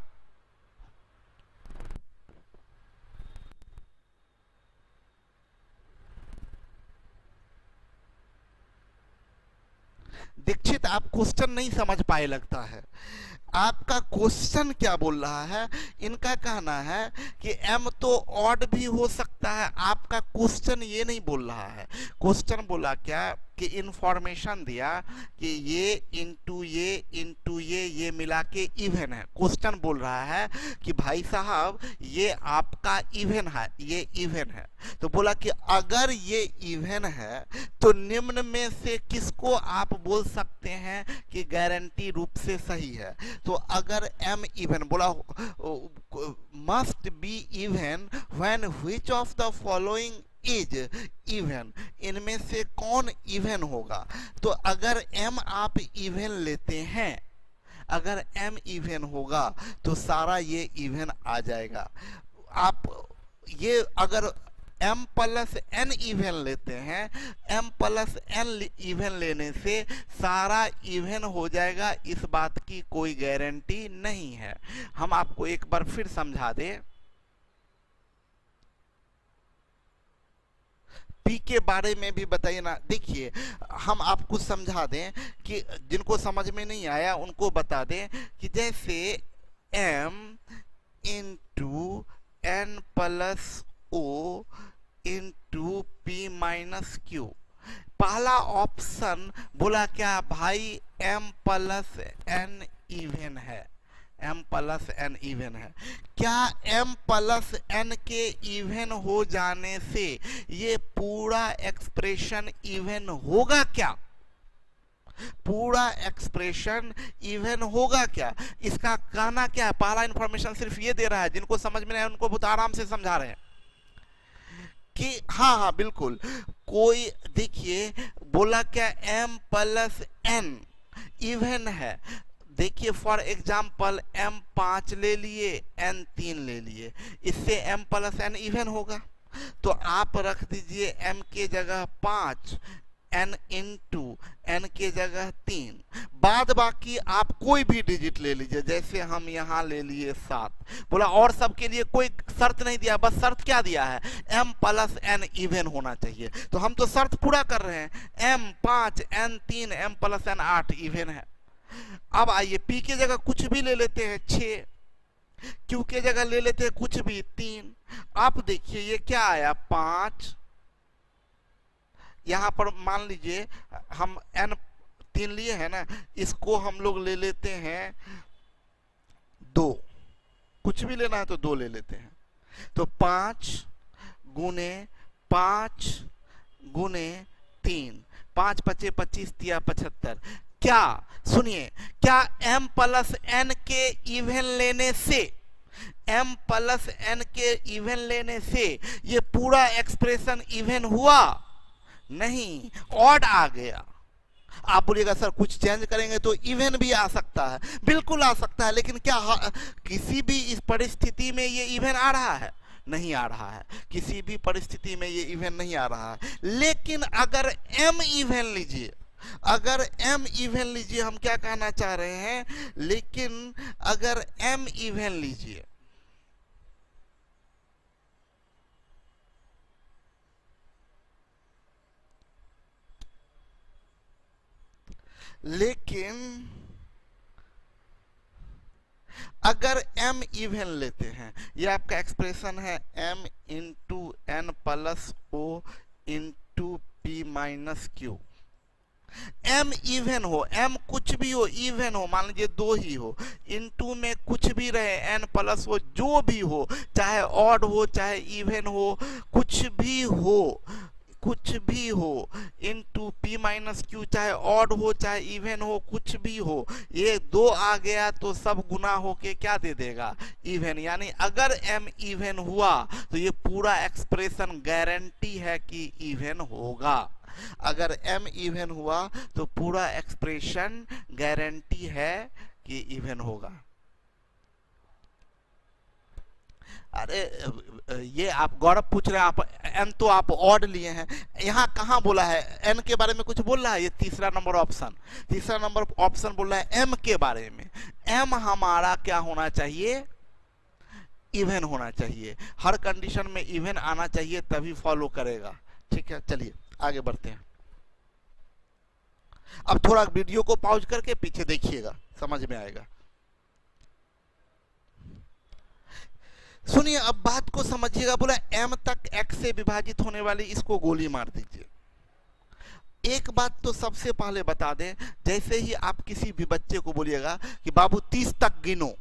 दीक्षित आप क्वेश्चन नहीं समझ पाए लगता है। आपका क्वेश्चन क्या बोल रहा है, इनका कहना है कि m तो ऑड भी हो सकता है। आपका क्वेश्चन ये नहीं बोल रहा है, क्वेश्चन बोला क्या कि इंफॉर्मेशन दिया कि ये इंटू ये मिला के इवन है। क्वेश्चन बोल रहा है कि भाई साहब ये आपका इवन है, ये इवन है, तो बोला कि अगर ये इवन है तो निम्न में से किसको आप बोल सकते हैं कि गारंटी रूप से सही है। तो अगर m इवन बोला, must be even when which of the following is even, इनमें से कौन इवन होगा। तो अगर m आप इवन लेते हैं, अगर m इवन होगा तो सारा ये इवन आ जाएगा। आप ये अगर m प्लस n इवन लेते हैं, m प्लस n इवन लेने से सारा इवन हो जाएगा, इस बात की कोई गारंटी नहीं है। हम आपको एक बार फिर समझा दें, p के बारे में भी बताइए ना। देखिए हम आपको समझा दें कि जिनको समझ में नहीं आया उनको बता दें कि जैसे m into n plus o into p minus q, पहला ऑप्शन बोला क्या भाई m प्लस n इवन है, m प्लस n इवन है। क्या m प्लस n के इवन हो जाने से ये पूरा एक्सप्रेशन इवन होगा क्या? पूरा एक्सप्रेशन इवन होगा क्या? इसका कहना क्या है? पहला इंफॉर्मेशन सिर्फ ये दे रहा है, जिनको समझ में नहीं है उनको बहुत आराम से समझा रहे हैं कि हाँ हाँ बिल्कुल, कोई देखिए बोला क्या, m प्लस n इवन है। देखिए फॉर एग्जाम्पल m 5 ले लिए, n 3 ले लिए, इससे m प्लस n इवन होगा। तो आप रख दीजिए m के जगह 5, n इंटू n के जगह 3, बाद बाकी आप कोई भी डिजिट ले लीजिए, जैसे हम यहाँ ले लिए 7। बोला और सब के लिए कोई शर्त नहीं दिया, बस शर्त क्या दिया है, m प्लस n इवन होना चाहिए। तो हम तो शर्त पूरा कर रहे हैं, m 5 n 3 m plus n 8 even है। अब आइए p के जगह कुछ भी ले लेते हैं 6, q के जगह ले लेते हैं कुछ भी 3। आप देखिए ये क्या आया 5, यहां पर मान लीजिए हम n 3 लिए हैं ना, इसको हम लोग ले लेते हैं 2, कुछ भी लेना है तो 2 ले लेते हैं। तो 5 गुने 5 गुने 3, 5 पचे 25 तिया 75। क्या सुनिए, क्या m प्लस n के इवन लेने से, m प्लस n के इवन लेने से ये पूरा एक्सप्रेशन इवन हुआ? नहीं, ऑड आ गया। आप बोलिएगा सर कुछ चेंज करेंगे तो इवन भी आ सकता है, बिल्कुल आ सकता है, लेकिन क्या किसी भी इस परिस्थिति में ये इवन आ रहा है? नहीं आ रहा है, किसी भी परिस्थिति में ये इवन नहीं आ रहा है। लेकिन अगर m इवन लीजिए, अगर m इवन लीजिए, हम क्या कहना चाह रहे हैं, लेकिन अगर m इवन लीजिए, लेकिन अगर m इवन लेते हैं, ये आपका एक्सप्रेशन है m into n plus o into p minus Q. m even हो, m कुछ भी हो, इवन हो, मान लीजिए 2 ही हो, इनटू में कुछ भी रहे n प्लस हो, जो भी हो, चाहे ऑड हो चाहे इवन हो, कुछ भी हो, कुछ भी हो, इनटू p माइनस क्यू, चाहे ऑड हो चाहे इवन हो, कुछ भी हो, ये 2 आ गया तो सब गुना होके क्या दे देगा, इवन। यानी अगर m इवन हुआ तो ये पूरा एक्सप्रेशन गारंटी है कि इवन होगा। अगर m इवन हुआ तो पूरा एक्सप्रेशन गारंटी है कि इवन होगा। अरे ये आप गौरव पूछ रहे हैं, आप n तो आप ऑड लिए हैं, यहाँ कहाँ बोला है n के बारे में कुछ बोल रहा है? ये तीसरा नंबर ऑप्शन बोल रहा है m के बारे में। m हमारा क्या होना चाहिए, इवन होना चाहिए, हर कंडीशन में इवन आना चाहिए तभी फॉलो करेगा। ठीक है, चलिए आगे बढ़ते हैं। अब थोड़ा वीडियो को पॉज करके पीछे देखिएगा, समझ में आएगा। सुनिए अब बात को समझिएगा। बोला m तक x से विभाजित होने वाली इसको गोली मार दीजिए। एक बात तो सबसे पहले बता दें, जैसे ही आप किसी भी बच्चे को बोलिएगा कि बाबू 30 तक गिनो,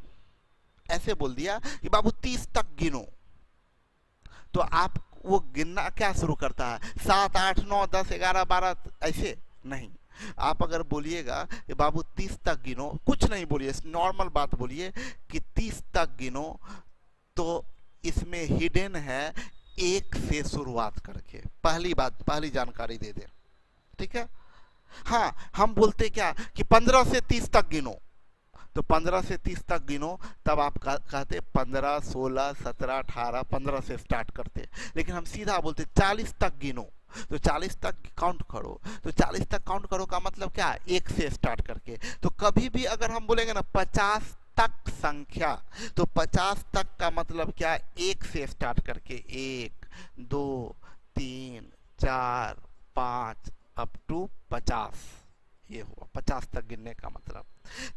ऐसे बोल दिया कि बाबू 30 तक गिनो, तो आप वो गिनना क्या शुरू करता है, 7 8 9 10 11 12, ऐसे नहीं। आप अगर बोलिएगा कि बाबू 30 तक गिनो, कुछ नहीं बोलिए, नॉर्मल बात बोलिए कि 30 तक गिनो, तो इसमें हिडन है 1 से शुरुआत करके। पहली बात, पहली जानकारी दे दे, ठीक है। हाँ, हम बोलते क्या कि 15 से 30 तक गिनो, तो 15 से 30 तक गिनो, तब आप कहते 15 16 17 18 15 से स्टार्ट करते। लेकिन हम सीधा बोलते 40 तक गिनो, तो 40 तक काउंट करो, तो 40 तक काउंट करो का मतलब क्या, 1 से स्टार्ट करके। तो कभी भी अगर हम बोलेंगे ना 50 तक संख्या, तो 50 तक का मतलब क्या, 1 से स्टार्ट करके, 1 2 3 4 5 अप टू 50, ये हुआ 50 तक गिनने का मतलब।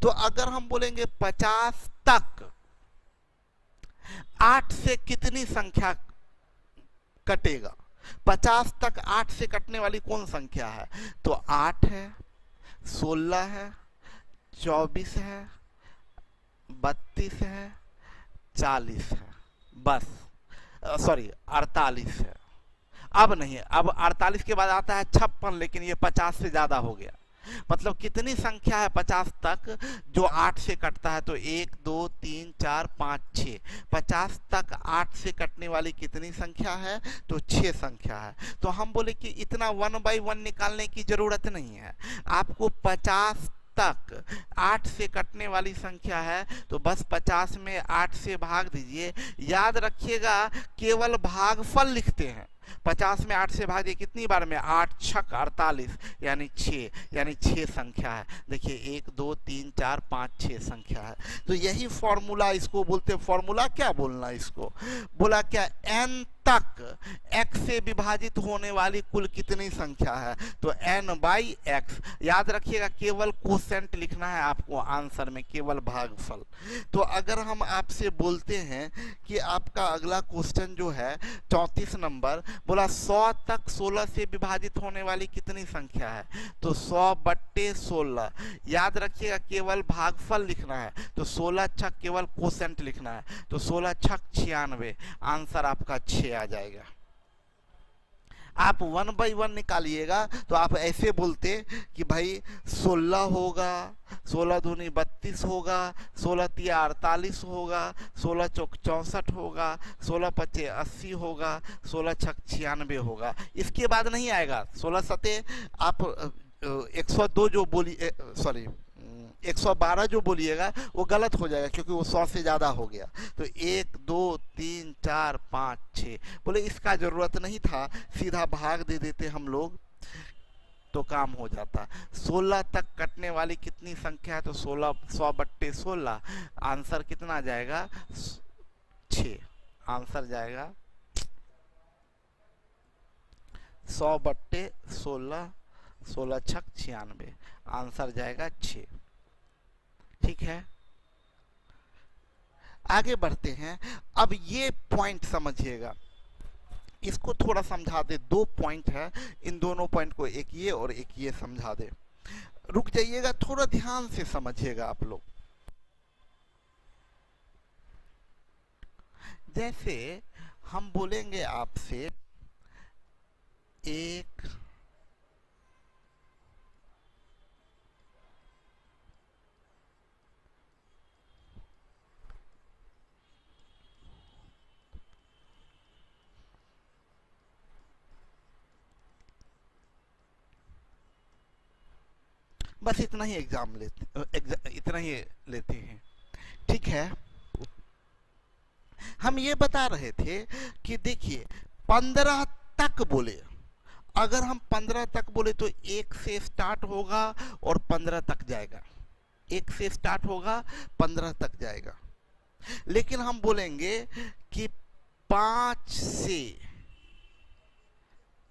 तो अगर हम बोलेंगे 50 तक, 8 से कितनी संख्या कटेगा, 50 तक 8 से कटने वाली कौन संख्या है, तो 8 है, 16 है, 24 है, 32 है, 40 है, बस सॉरी 48 है। अब नहीं, अब 48 के बाद आता है 56, लेकिन ये 50 से ज्यादा हो गया। मतलब कितनी संख्या है 50 तक जो 8 से कटता है? तो 1 2 3 4 5 6, 50 तक 8 से कटने वाली कितनी संख्या है? तो 6 संख्या है। तो हम बोले कि इतना 1 बाई 1 निकालने की जरूरत नहीं है, आपको 50 तक 8 से कटने वाली संख्या है तो बस 50 में 8 से भाग दीजिए। याद रखिएगा केवल भागफल लिखते हैं। 50 में 8 से भाग दिए कितनी बार में? 8 छक 48 यानी 6, यानी 6 संख्या है। देखिए 1 2 3 4 5 6 संख्या है। तो यही फॉर्मूला, इसको बोलते हैं फॉर्मूला। क्या बोलना इसको? बोला क्या n तक x से विभाजित होने वाली कुल कितनी संख्या है? तो n बाई x। याद रखिएगा केवल कोसेंट लिखना है आपको आंसर में, केवल भागफल। तो अगर हम आपसे बोलते हैं कि आपका अगला क्वेश्चन जो है 34 नंबर, बोला 100 तक 16 से विभाजित होने वाली कितनी संख्या है? तो 100/16। याद रखिएगा केवल भागफल लिखना है, तो 16 छक केवल कोसेंट लिखना है, तो 16 छक 96। आंसर आपका 6 आ जाएगा। आप 1 बाई 1 निकालिएगा तो आप ऐसे बोलते कि भाई 16 होगा, 16 दूनी 32 होगा, 16 तिया 48 होगा, 16 चौक 64 होगा, 16 पचे 80 होगा, 16 छक 96 होगा। इसके बाद नहीं आएगा। 16 सते आप 102 जो बोली, सॉरी 112 जो बोलिएगा वो गलत हो जाएगा क्योंकि वो 100 से ज़्यादा हो गया। तो 1 2 3 4 5 6 बोले इसका ज़रूरत नहीं था, सीधा भाग दे देते हम लोग तो काम हो जाता। 16 तक कटने वाली कितनी संख्या है? तो 16, 100/16। आंसर कितना आ जाएगा? 6। आंसर जाएगा 100/16, 16 छक 96। आंसर जाएगा 6। ठीक है, आगे बढ़ते हैं। अब ये पॉइंट समझिएगा, इसको थोड़ा समझा दे। 2 पॉइंट है, इन दोनों पॉइंट को एक ये और एक ये समझा दे। रुक जाइएगा, थोड़ा ध्यान से समझिएगा आप लोग। जैसे हम बोलेंगे आपसे 1 बस इतना ही इतना ही लेते हैं। ठीक है, हम ये बता रहे थे कि देखिए 15 तक बोले, अगर हम 15 तक बोले तो 1 से स्टार्ट होगा और 15 तक जाएगा। 1 से स्टार्ट होगा 15 तक जाएगा। लेकिन हम बोलेंगे कि 5 से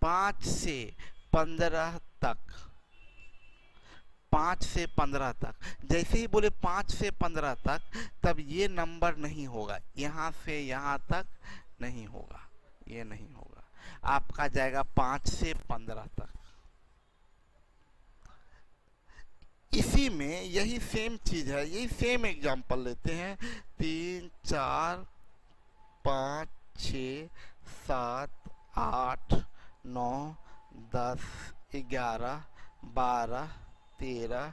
15 तक, 5 से 15 तक, जैसे ही बोले 5 से 15 तक, तब ये नंबर नहीं होगा, यहाँ से यहाँ तक नहीं होगा, ये नहीं होगा। आपका जाएगा 5 से 15 तक। इसी में यही सेम चीज है, यही सेम एग्जांपल लेते हैं। 3 4 5 6 7 8 9 10 11 12 13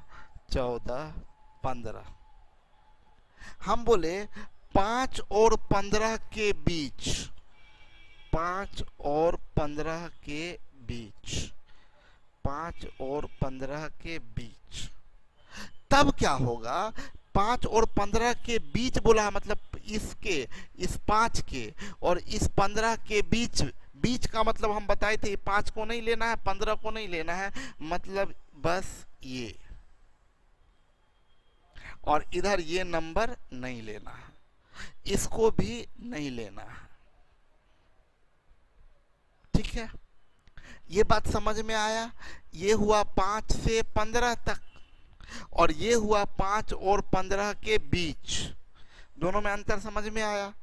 14 15। हम बोले 5 और 15 के बीच, 5 और 15 के बीच, 5 और 15 के बीच, तब क्या होगा? 5 और 15 के बीच बोला मतलब इसके, इस 5 के और इस 15 के बीच, बीच का मतलब हम बताए थे 5 को नहीं लेना है, 15 को नहीं लेना है, मतलब बस ये, और इधर ये नंबर नहीं लेना है, इसको भी नहीं लेना है। ठीक है, ये बात समझ में आया? ये हुआ 5 से 15 तक और ये हुआ 5 और 15 के बीच। दोनों में अंतर समझ में आया?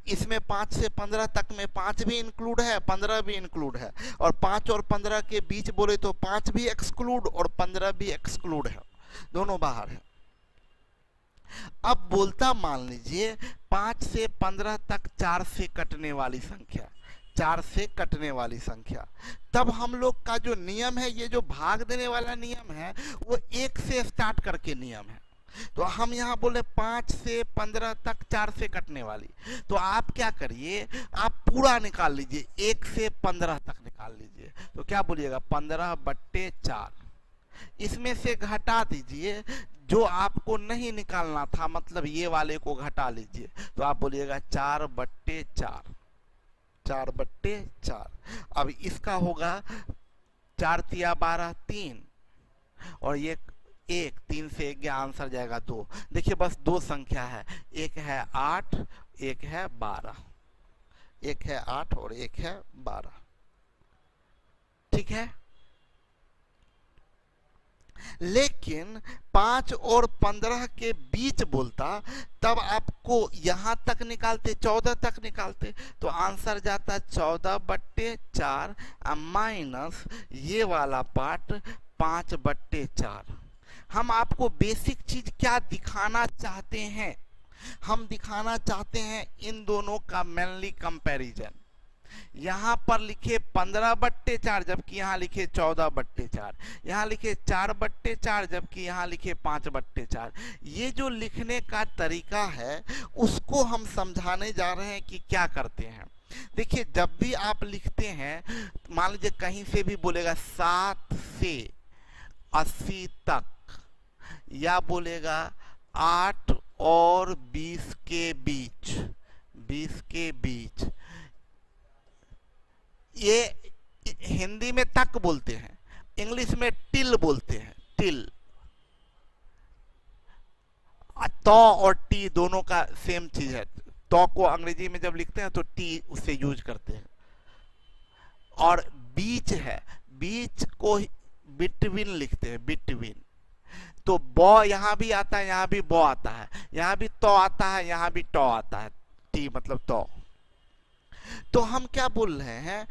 इसमें 5 से 15 तक में 5 भी इंक्लूड है, 15 भी इंक्लूड है, और 5 और 15 के बीच बोले तो 5 भी एक्सक्लूड और 15 भी एक्सक्लूड है, दोनों बाहर है। अब बोलता मान लीजिए 5 से 15 तक 4 से कटने वाली संख्या, 4 से कटने वाली संख्या, तब हम लोग का जो नियम है, ये जो भाग देने वाला नियम है, वो 1 से स्टार्ट करके नियम है। तो हम यहाँ बोले 5 से 15 तक 4 से कटने वाली, तो आप क्या करिए, आप पूरा निकाल लीजिए, 1 से 15 तक निकाल लीजिए। तो क्या बोलिएगा, 15/4। इसमें से घटा दीजिए जो आपको नहीं निकालना था, मतलब ये वाले को घटा लीजिए, तो आप बोलिएगा 4/4, 4/4। अब इसका होगा 4 तिया 12, 3, और ये 1, 3 से 1 गया, आंसर जाएगा 2। देखिए बस 2 संख्या है, एक है 8, एक है 12, एक है 8 और एक है 12। ठीक है, लेकिन 5 और 15 के बीच बोलता, तब आपको यहां तक निकालते, 14 तक निकालते, तो आंसर जाता 14/4 माइनस ये वाला पार्ट 5/4। हम आपको बेसिक चीज क्या दिखाना चाहते हैं, हम दिखाना चाहते हैं इन दोनों का मेनली कंपैरिजन। यहाँ पर लिखे 15/4 जबकि यहाँ लिखे 14/4, यहाँ लिखे 4/4 जबकि यहाँ लिखे 5/4। ये जो लिखने का तरीका है उसको हम समझाने जा रहे हैं कि क्या करते हैं। देखिए जब भी आप लिखते हैं, मान लीजिए कहीं से भी बोलेगा 7 से 80 तक, या बोलेगा 8 और 20 के बीच, 20 के बीच, ये हिंदी में तक बोलते हैं, इंग्लिश में टिल बोलते हैं, टिल। तो और टी दोनों का सेम चीज है। तो को अंग्रेजी में जब लिखते हैं तो टी उससे यूज करते हैं। और बीच है, बीच को बिटवीन लिखते हैं, बिटवीन। तो बॉ यहां भी आता है, यहां भी बॉ आता है, यहां भी तो आता है, यहां भी टॉ आता है, टी मतलब तो हम क्या बोल रहे हैं,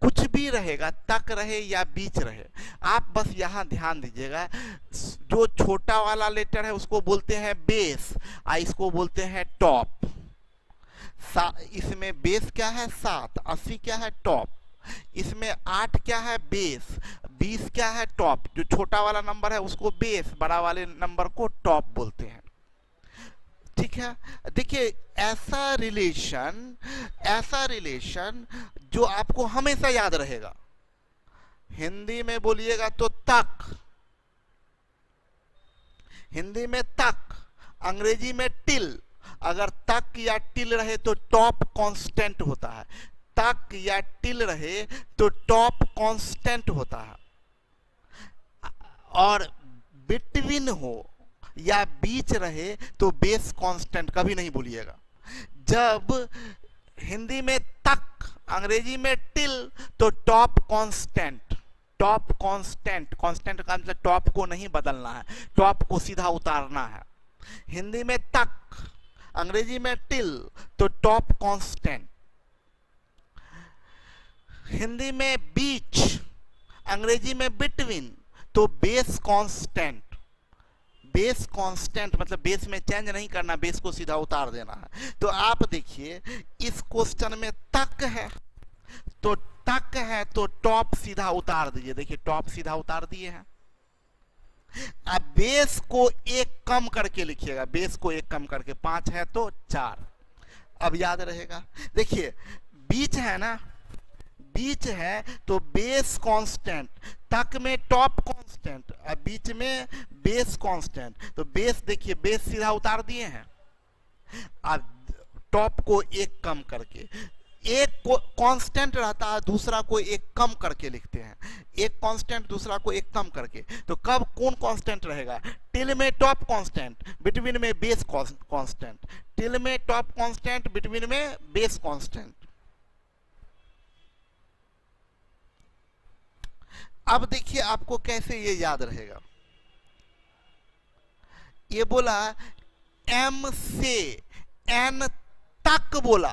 कुछ भी रहेगा, तक रहे या बीच रहे, आप बस यहां ध्यान दीजिएगा। जो छोटा वाला लेटर है उसको बोलते हैं बेस, और इसको बोलते हैं टॉप। इसमें बेस क्या है 7, 80 क्या है टॉप, इसमें 8 क्या है बेस, 20 क्या है टॉप। जो छोटा वाला नंबर है उसको बेस, बड़ा वाले नंबर को टॉप बोलते हैं। ठीक है, देखिए ऐसा रिलेशन जो आपको हमेशा याद रहेगा। हिंदी में बोलिएगा तो तक, हिंदी में तक, अंग्रेजी में टिल। अगर तक या टिल रहे तो टॉप कांस्टेंट होता है, तक या टिल रहे तो टॉप कांस्टेंट होता है। और बिटवीन हो या बीच रहे तो बेस कांस्टेंट, कभी नहीं भूलिएगा। जब हिंदी में तक, अंग्रेजी में टिल, तो top constant, top constant, constant का मतलब टॉप को नहीं बदलना है, टॉप को सीधा उतारना है। हिंदी में तक, अंग्रेजी में टिल, तो टॉप कांस्टेंट। हिंदी में बीच, अंग्रेजी में बिटवीन, तो बेस कांस्टेंट। बेस कांस्टेंट मतलब बेस में चेंज नहीं करना, बेस को सीधा उतार देना है। तो आप देखिए इस क्वेश्चन में तक है, तो तक है तो टॉप सीधा उतार दीजिए। देखिए टॉप सीधा उतार दिए हैं। अब बेस को 1 कम करके लिखिएगा, बेस को 1 कम करके, 5 है तो 4। अब याद रहेगा। देखिए बीच है ना, बीच है तो बेस कांस्टेंट, तक में टॉप कांस्टेंट, अब बीच में बेस कांस्टेंट। तो बेस देखिए बेस सीधा उतार दिए हैं, अब टॉप को 1 कम करके, एक को कांस्टेंट रहता है, दूसरा को 1 कम करके लिखते हैं। एक कांस्टेंट दूसरा को 1 कम करके, तो कब कौन कांस्टेंट रहेगा, टिल में टॉप कांस्टेंट, बिटवीन में बेस कांस्टेंट, टिल में टॉप कांस्टेंट, बिटवीन में बेस कांस्टेंट। अब देखिए आपको कैसे ये याद रहेगा। ये बोला m से n तक बोला,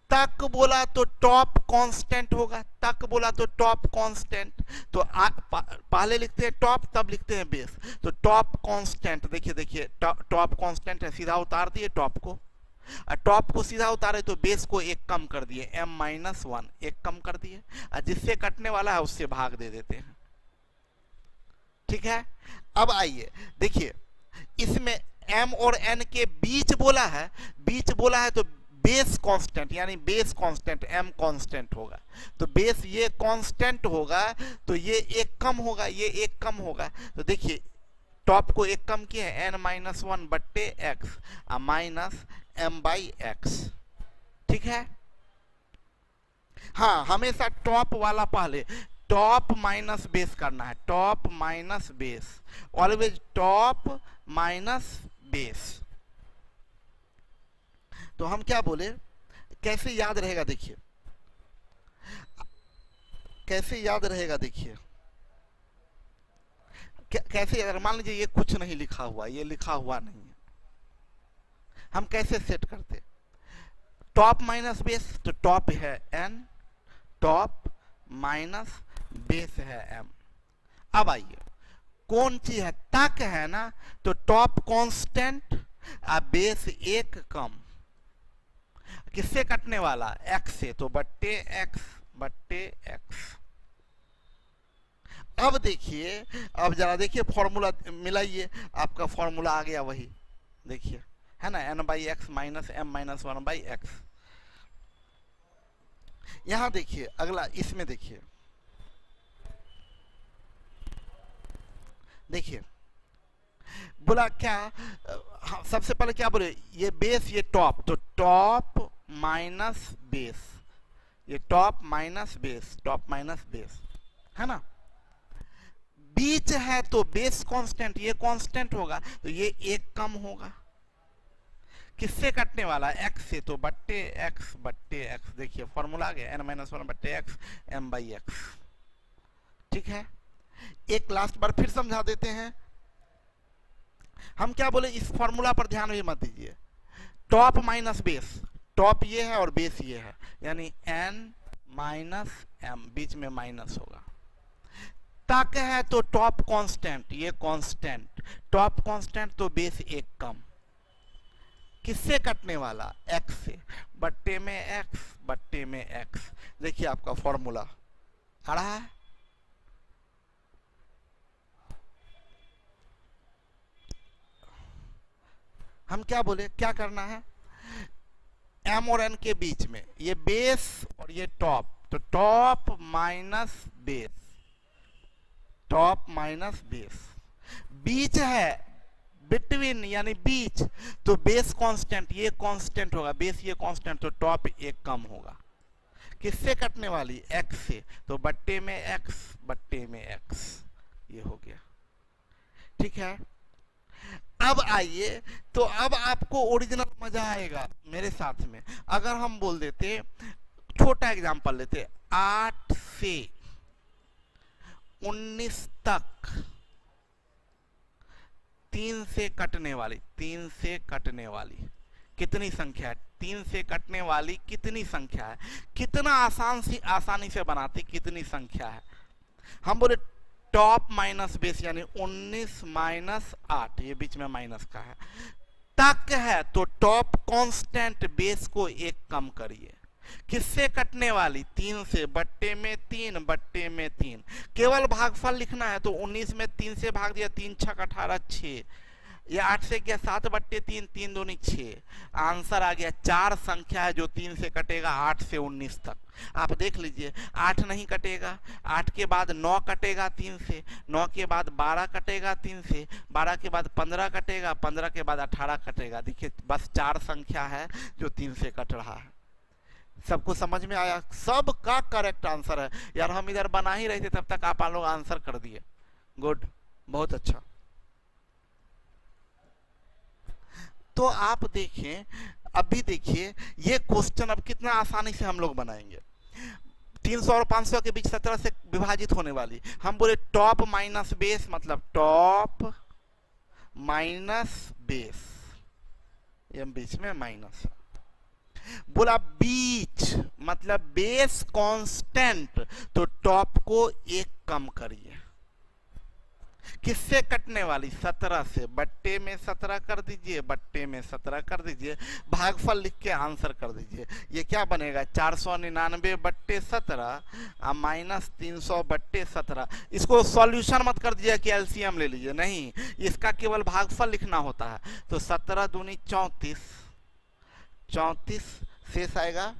तक बोला तो टॉप कांस्टेंट होगा, तक बोला तो टॉप कांस्टेंट। तो पहले लिखते हैं टॉप तब लिखते हैं बेस। तो टॉप कांस्टेंट देखिए, देखिए टॉप कांस्टेंट है, सीधा उतार दिए टॉप को, और टॉप को सीधा उतारे तो बेस को एक कम कर दिए, m-1 एक कम कर दिए, और जिससे कटने वाला है उससे भाग दे देते हैं। ठीक है, अब आइए देखिए, इसमें m और n के बीच बोला है, बीच बोला है तो बेस कांस्टेंट, यानी बेस कांस्टेंट m कांस्टेंट होगा। तो बेस ये कांस्टेंट होगा तो ये एक कम होगा, ये एक कम होगा। तो देखिए टॉप को एक कम किया है n-1 बट्टे x माइनस m/x। ठीक है, हाँ हमेशा टॉप वाला पहले, टॉप माइनस बेस करना है, top minus base, always top minus base. तो हम क्या बोले, कैसे याद रहेगा देखिए, कैसे याद रहेगा देखिए, कैसे याद, मान लीजिए ये कुछ नहीं लिखा हुआ, ये लिखा हुआ नहीं है, हम कैसे सेट करते, टॉप माइनस बेस, तो टॉप है n, टॉप माइनस बेस है m। अब आइए कौन चीज है, तक है ना, तो टॉप कांस्टेंट और बेस एक कम, किससे कटने वाला, x से, तो बट्टे x बट्टे x। अब देखिए, अब जरा देखिए फॉर्मूला मिलाइए, आपका फॉर्मूला आ गया वही, देखिए है ना, n/x माइनस m-1/x। यहां देखिए अगला, इसमें देखिए, देखिए बोला क्या, सबसे पहले क्या बोले, ये बेस ये टॉप, तो टॉप माइनस बेस, ये top minus base, top minus base है ना। बीच है तो बेस कांस्टेंट, ये कांस्टेंट होगा तो ये एक कम होगा, किससे कटने वाला, x से, तो बट्टे x बट्टे x। देखिए फॉर्मूला आ गया n-1 बट्टे x m/x। ठीक है, एक लास्ट बार फिर समझा देते हैं। हम क्या बोले, इस फॉर्मूला पर ध्यान भी मत दीजिए, टॉप माइनस बेस, टॉप ये है और बेस ये है, यानी n-m, बीच में माइनस होगा। तक है तो टॉप कांस्टेंट, ये कांस्टेंट, टॉप कांस्टेंट तो बेस एक कम, किससे कटने वाला, x से, बट्टे में x बट्टे में x। देखिए आपका फॉर्मूला आ रहा है। हम क्या बोले, क्या करना है, m और n के बीच में ये बेस और ये टॉप, तो top minus base, top minus base. बीच है बिटवीन, यानी बीच, तो बेस कांस्टेंट, ये कांस्टेंट होगा, बेस ये कांस्टेंट, तो टॉप एक कम होगा, किससे कटने वाली, x से, तो बट्टे में x बट्टे में x, ये हो गया। ठीक है, अब आइए, तो अब आपको ओरिजिनल मजा आएगा मेरे साथ में। अगर हम बोल देते, छोटा एग्जांपल लेते, 8 से 19 तक 3 से कटने वाली, 3 से कटने वाली कितनी संख्या है, 3 से कटने वाली कितनी संख्या है, कितना आसानी से बनाते, कितनी संख्या है। हम बोले टॉप माइनस बेस, यानी 19 माइनस 8, ये बीच में माइनस का है, तक है तो टॉप कांस्टेंट बेस को एक कम करिए, किससे कटने वाली, 3 से, बट्टे में 3 बट्टे में 3। केवल भागफल लिखना है तो 19 में 3 से भाग दिया, 3 छक 18 6, ये 8 से गया 7 बट्टे 3, 3 दूनी 6। आंसर आ गया, 4 संख्या है जो 3 से कटेगा 8 से 19 तक। आप देख लीजिए, 8 नहीं कटेगा, 8 के बाद 9 कटेगा 3 से, 9 के बाद 12 कटेगा 3 से, 12 के बाद 15 कटेगा, 15 के बाद 18 कटेगा। देखिए बस 4 संख्या है जो 3 से कट रहा है। सबको समझ में आया, सब का करेक्ट आंसर है यार। हम इधर बना ही रहे थे तब तक आप लोग आंसर कर दिए, गुड, बहुत अच्छा। तो आप देखें, अभी देखिए ये क्वेश्चन अब कितना आसानी से हम लोग बनाएंगे। 300 और 500 के बीच 17 से विभाजित होने वाली, हम बोले टॉप माइनस बेस, मतलब टॉप माइनस बेस, ये बीच में माइनस, बोला बीच, मतलब बेस कांस्टेंट, तो टॉप को एक कम करिए। किससे कटने वाली? 17 से। बट्टे में 17 कर दीजिए, बट्टे में 17 कर दीजिए, भागफल लिख के आंसर कर दीजिए। ये क्या बनेगा? 499 बट्टे 17 माइनस 300 बट्टे 17। इसको सॉल्यूशन मत कर दीजिए कि एलसीएम ले लीजिए, नहीं, इसका केवल भागफल लिखना होता है। तो 17 दूनी 34, 34 शेष आएगा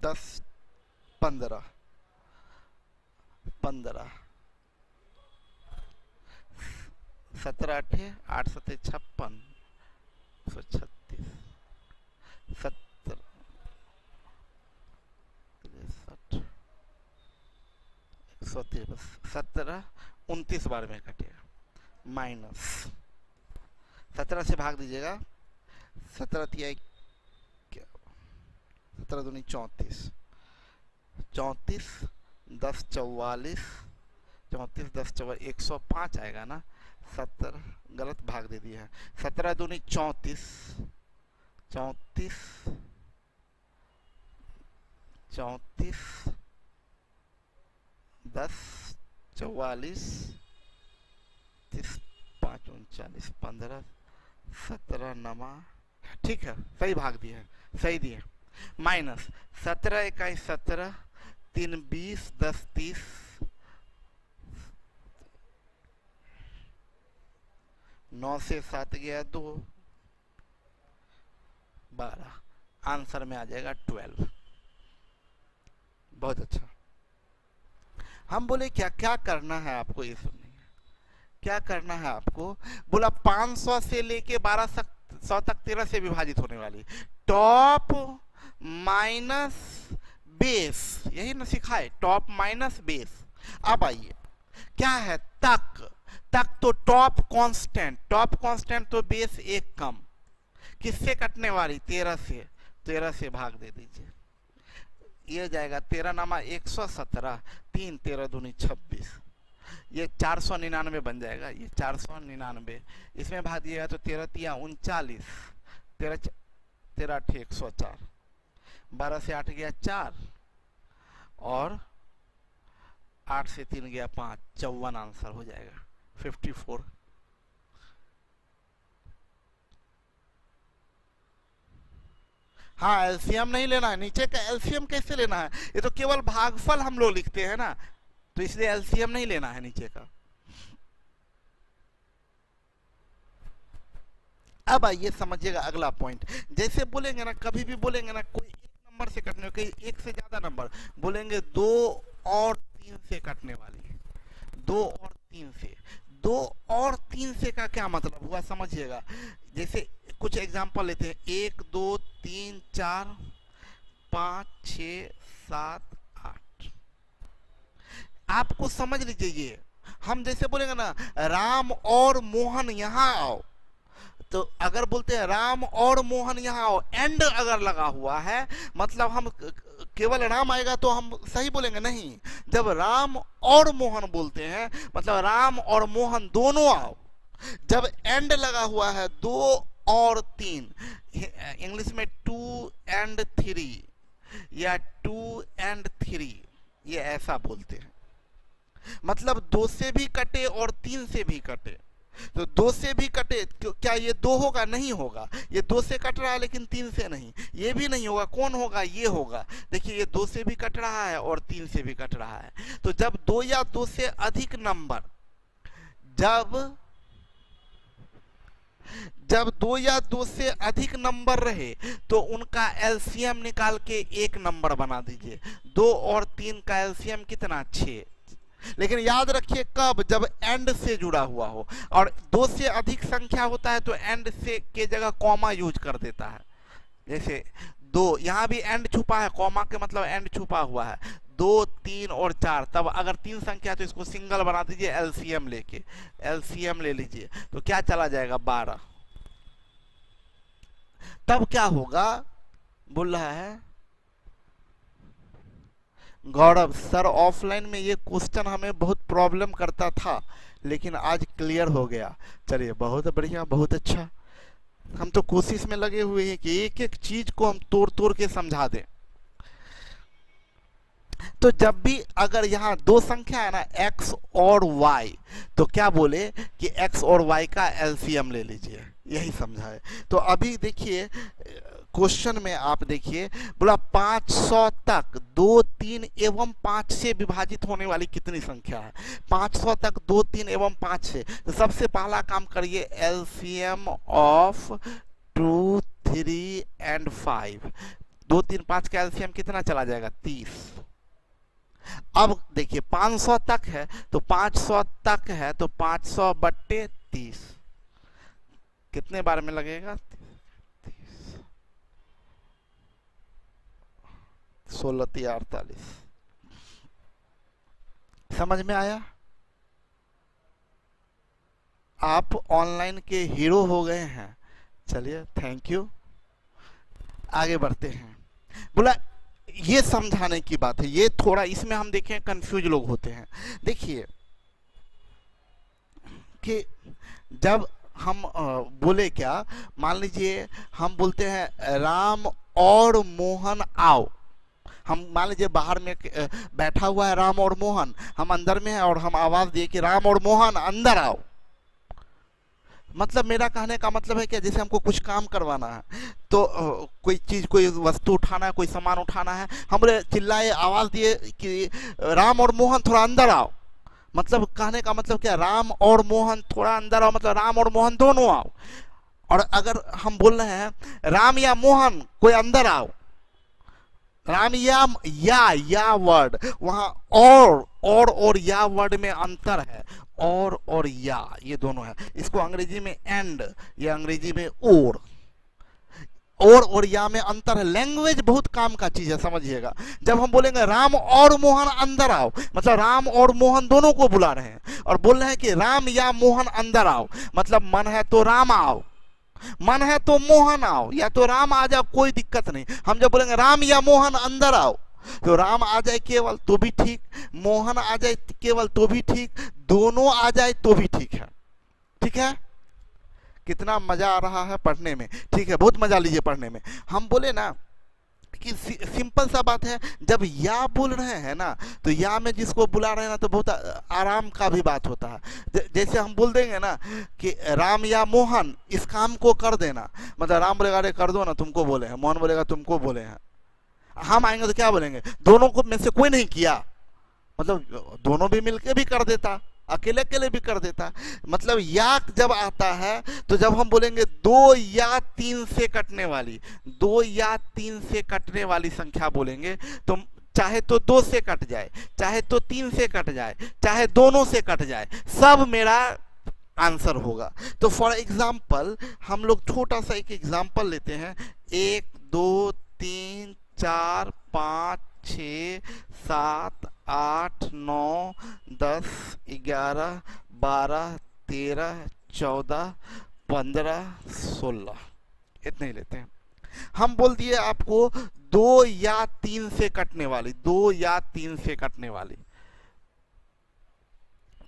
10, 15, 15, 17 8 8 7 56, 136, 70, 63, 123, 17 29 बार में कटेगा। माइनस 17 से भाग दीजिएगा, 17 तिया 17 दूनी 34, 34 10 44, 34 10 44 105 आएगा ना। 70 गलत भाग दे दिया है। 17 दूनी 34, 34 34 10 44 30 5 39 15 17 नमा, ठीक है, सही भाग दिए हैं, सही दिए। माइनस 17 21 17 3 20 10 30 9 से 7 गया 2 12, आंसर में आ जाएगा 12। बहुत अच्छा। हम बोले क्या क्या करना है आपको, ये सुनिए क्या करना है आपको। बोला 500 से लेके 1200 तक 13 से विभाजित होने वाली, टॉप माइनस बेस, यही ना सिखाए, टॉप माइनस बेस। अब आइए क्या है, तक, तक तो टॉप कांस्टेंट, टॉप कांस्टेंट तो बेस एक कम, किससे कटने वाली? 13 से, 13 से भाग दे दीजिए, ये जाएगा 13 नामा 117, 3 13 दूनी 26, ये 499 बन जाएगा, ये 499, इसमें भाग दिएगा तो 13 तिया 39, 13 8 104, 12 से 8 गया 4 और 8 से 3 गया 5, 54 आंसर हो जाएगा 54। हाँ, एलसीएम नहीं लेना है, नीचे का एलसीएम कैसे लेना है? ये तो केवल भागफल हम लोग लिखते हैं ना, तो इसलिए एलसीएम नहीं लेना है नीचे का। अब आइए समझिएगा अगला पॉइंट। जैसे बोलेंगे ना, कभी भी बोलेंगे ना, कोई एक नंबर से कटने, कोई एक से ज्यादा नंबर बोलेंगे, 2 और 3 से कटने वाली, 2 और 3 से, 2 और 3 से का क्या मतलब हुआ समझिएगा। जैसे कुछ एग्जांपल लेते हैं, 1 2 3 4 5 6 7 8। आपको समझ लीजिए, ये हम जैसे बोलेंगे ना, राम और मोहन यहाँ आओ, तो अगर बोलते हैं राम और मोहन यहाँ आओ, एंड अगर लगा हुआ है, मतलब हम केवल राम आएगा तो हम सही बोलेंगे, नहीं, जब राम और मोहन बोलते हैं मतलब राम और मोहन दोनों आओ। जब एंड लगा हुआ है 2 और 3, इंग्लिश में 2 and 3 या 2 and 3, ये ऐसा बोलते हैं, मतलब 2 से भी कटे और 3 से भी कटे। तो 2 से भी कटे, क्या ये 2 होगा? नहीं होगा, ये 2 से कट रहा है लेकिन 3 से नहीं, ये भी नहीं होगा, कौन होगा? ये होगा। देखिए ये 2 से भी कट रहा है और 3 से भी कट रहा है। तो जब 2 या 2 से अधिक नंबर, जब 2 या 2 से अधिक नंबर रहे तो उनका एलसीएम निकाल के एक नंबर बना दीजिए। 2 और 3 का एलसीएम कितना? 6। लेकिन याद रखिए कब? जब एंड से जुड़ा हुआ हो, और 2 से अधिक संख्या होता है तो एंड से के जगह कॉमा यूज कर देता है। जैसे 2, यहाँ भी एंड छुपा है, कॉमा के मतलब एंड छुपा हुआ है, 2 3 और 4, तब अगर 3 संख्या तो इसको सिंगल बना दीजिए एलसीएम लेके, एलसीएम ले लीजिए तो क्या चला जाएगा? 12। तब क्या होगा बोल रहा है गौरव सर, ऑफलाइन में ये क्वेश्चन हमें बहुत प्रॉब्लम करता था लेकिन आज क्लियर हो गया। चलिए बहुत बढ़िया, बहुत अच्छा। हम तो कोशिश में लगे हुए हैं कि एक एक चीज को हम तोड़ तोड़ के समझा दें। तो जब भी अगर यहाँ दो संख्या है ना x और y, तो क्या बोले कि x और y का एलसीएम ले लीजिए, यही समझा है। तो अभी देखिए क्वेश्चन में आप देखिए बोला 500 तक 2, 3 एवं 5 से विभाजित होने वाली कितनी संख्या है। 500 तक 2, 3 एवं 5 से, तो सबसे पहला काम करिए एलसीएम ऑफ 2, 3 एंड 5। 2, 3, 5 का एलसीएम कितना चला जाएगा 30। अब देखिए 500 तक है तो 500 तक है तो 500 बट्टे 30 कितने बार में लगेगा 16 × 48। समझ में आया? आप ऑनलाइन के हीरो हो गए हैं। चलिए थैंक यू, आगे बढ़ते हैं। बोला ये समझाने की बात है, ये थोड़ा इसमें हम देखें कंफ्यूज लोग होते हैं। देखिए कि जब हम बोले क्या, मान लीजिए हम बोलते हैं राम और मोहन आओ। हम मान लीजिए बाहर में बैठा हुआ है राम और मोहन, हम अंदर में हैं और हम आवाज दिए कि राम और मोहन अंदर आओ। मतलब मेरा कहने का मतलब है कि जैसे हमको कुछ काम करवाना है, तो कोई चीज, कोई वस्तु उठाना है, कोई सामान उठाना है, हम बोले चिल्लाए, आवाज दिए कि राम और मोहन थोड़ा अंदर आओ। मतलब कहने का मतलब क्या, राम और मोहन थोड़ा अंदर आओ, मतलब राम और मोहन दोनों आओ। और अगर हम बोल रहे हैं राम या मोहन कोई अंदर आओ, राम या वर्ड, वहां और या वर्ड में अंतर है। और या ये दोनों है, इसको अंग्रेजी में एंड या अंग्रेजी में और या में अंतर है। लैंग्वेज बहुत काम का चीज है, समझिएगा। जब हम बोलेंगे राम और मोहन अंदर आओ, मतलब राम और मोहन दोनों को बुला रहे हैं, और बोल रहे हैं कि राम या मोहन अंदर आओ, मतलब मन है तो राम आओ, मन है तो मोहन आओ, या तो राम आ जाओ, कोई दिक्कत नहीं। हम जब बोलेंगे राम या मोहन अंदर आओ, तो राम आ जाए केवल तो भी ठीक, मोहन आ जाए केवल तो भी ठीक, दोनों आ जाए तो भी ठीक है। ठीक है? कितना मजा आ रहा है पढ़ने में? ठीक है, बहुत मजा लीजिए पढ़ने में। हम बोले ना कि सिंपल सा बात है, जब या बोल रहे हैं ना, तो या में जिसको बुला रहे हैं ना, तो बहुत आराम का भी बात होता है। जैसे हम बोल देंगे ना कि राम या मोहन इस काम को कर देना, मतलब राम बोलेगा अरे कर दो ना, तुमको बोले हैं, मोहन बोलेगा तुमको बोले हैं। हम आएंगे तो क्या बोलेंगे, दोनों को में से कोई नहीं किया, मतलब दोनों भी मिलके भी कर देता, अकेले अकेले भी कर देता। मतलब या जब आता है तो जब हम बोलेंगे 2 या 3 से कटने वाली, 2 या 3 से कटने वाली संख्या बोलेंगे, तो चाहे तो 2 से कट जाए, चाहे तो 3 से कट जाए, चाहे दोनों से कट जाए, सब मेरा आंसर होगा। तो फॉर एग्जाम्पल हम लोग छोटा सा एक एग्जाम्पल लेते हैं। 1, 2, 3, 4, 5, 6, 7, 8, 9, 10, 11, 12, 13, 14, 15, 16, इतने ही लेते हैं। हम बोल दिए आपको 2 या 3 से कटने वाली, 2 या 3 से कटने वाली।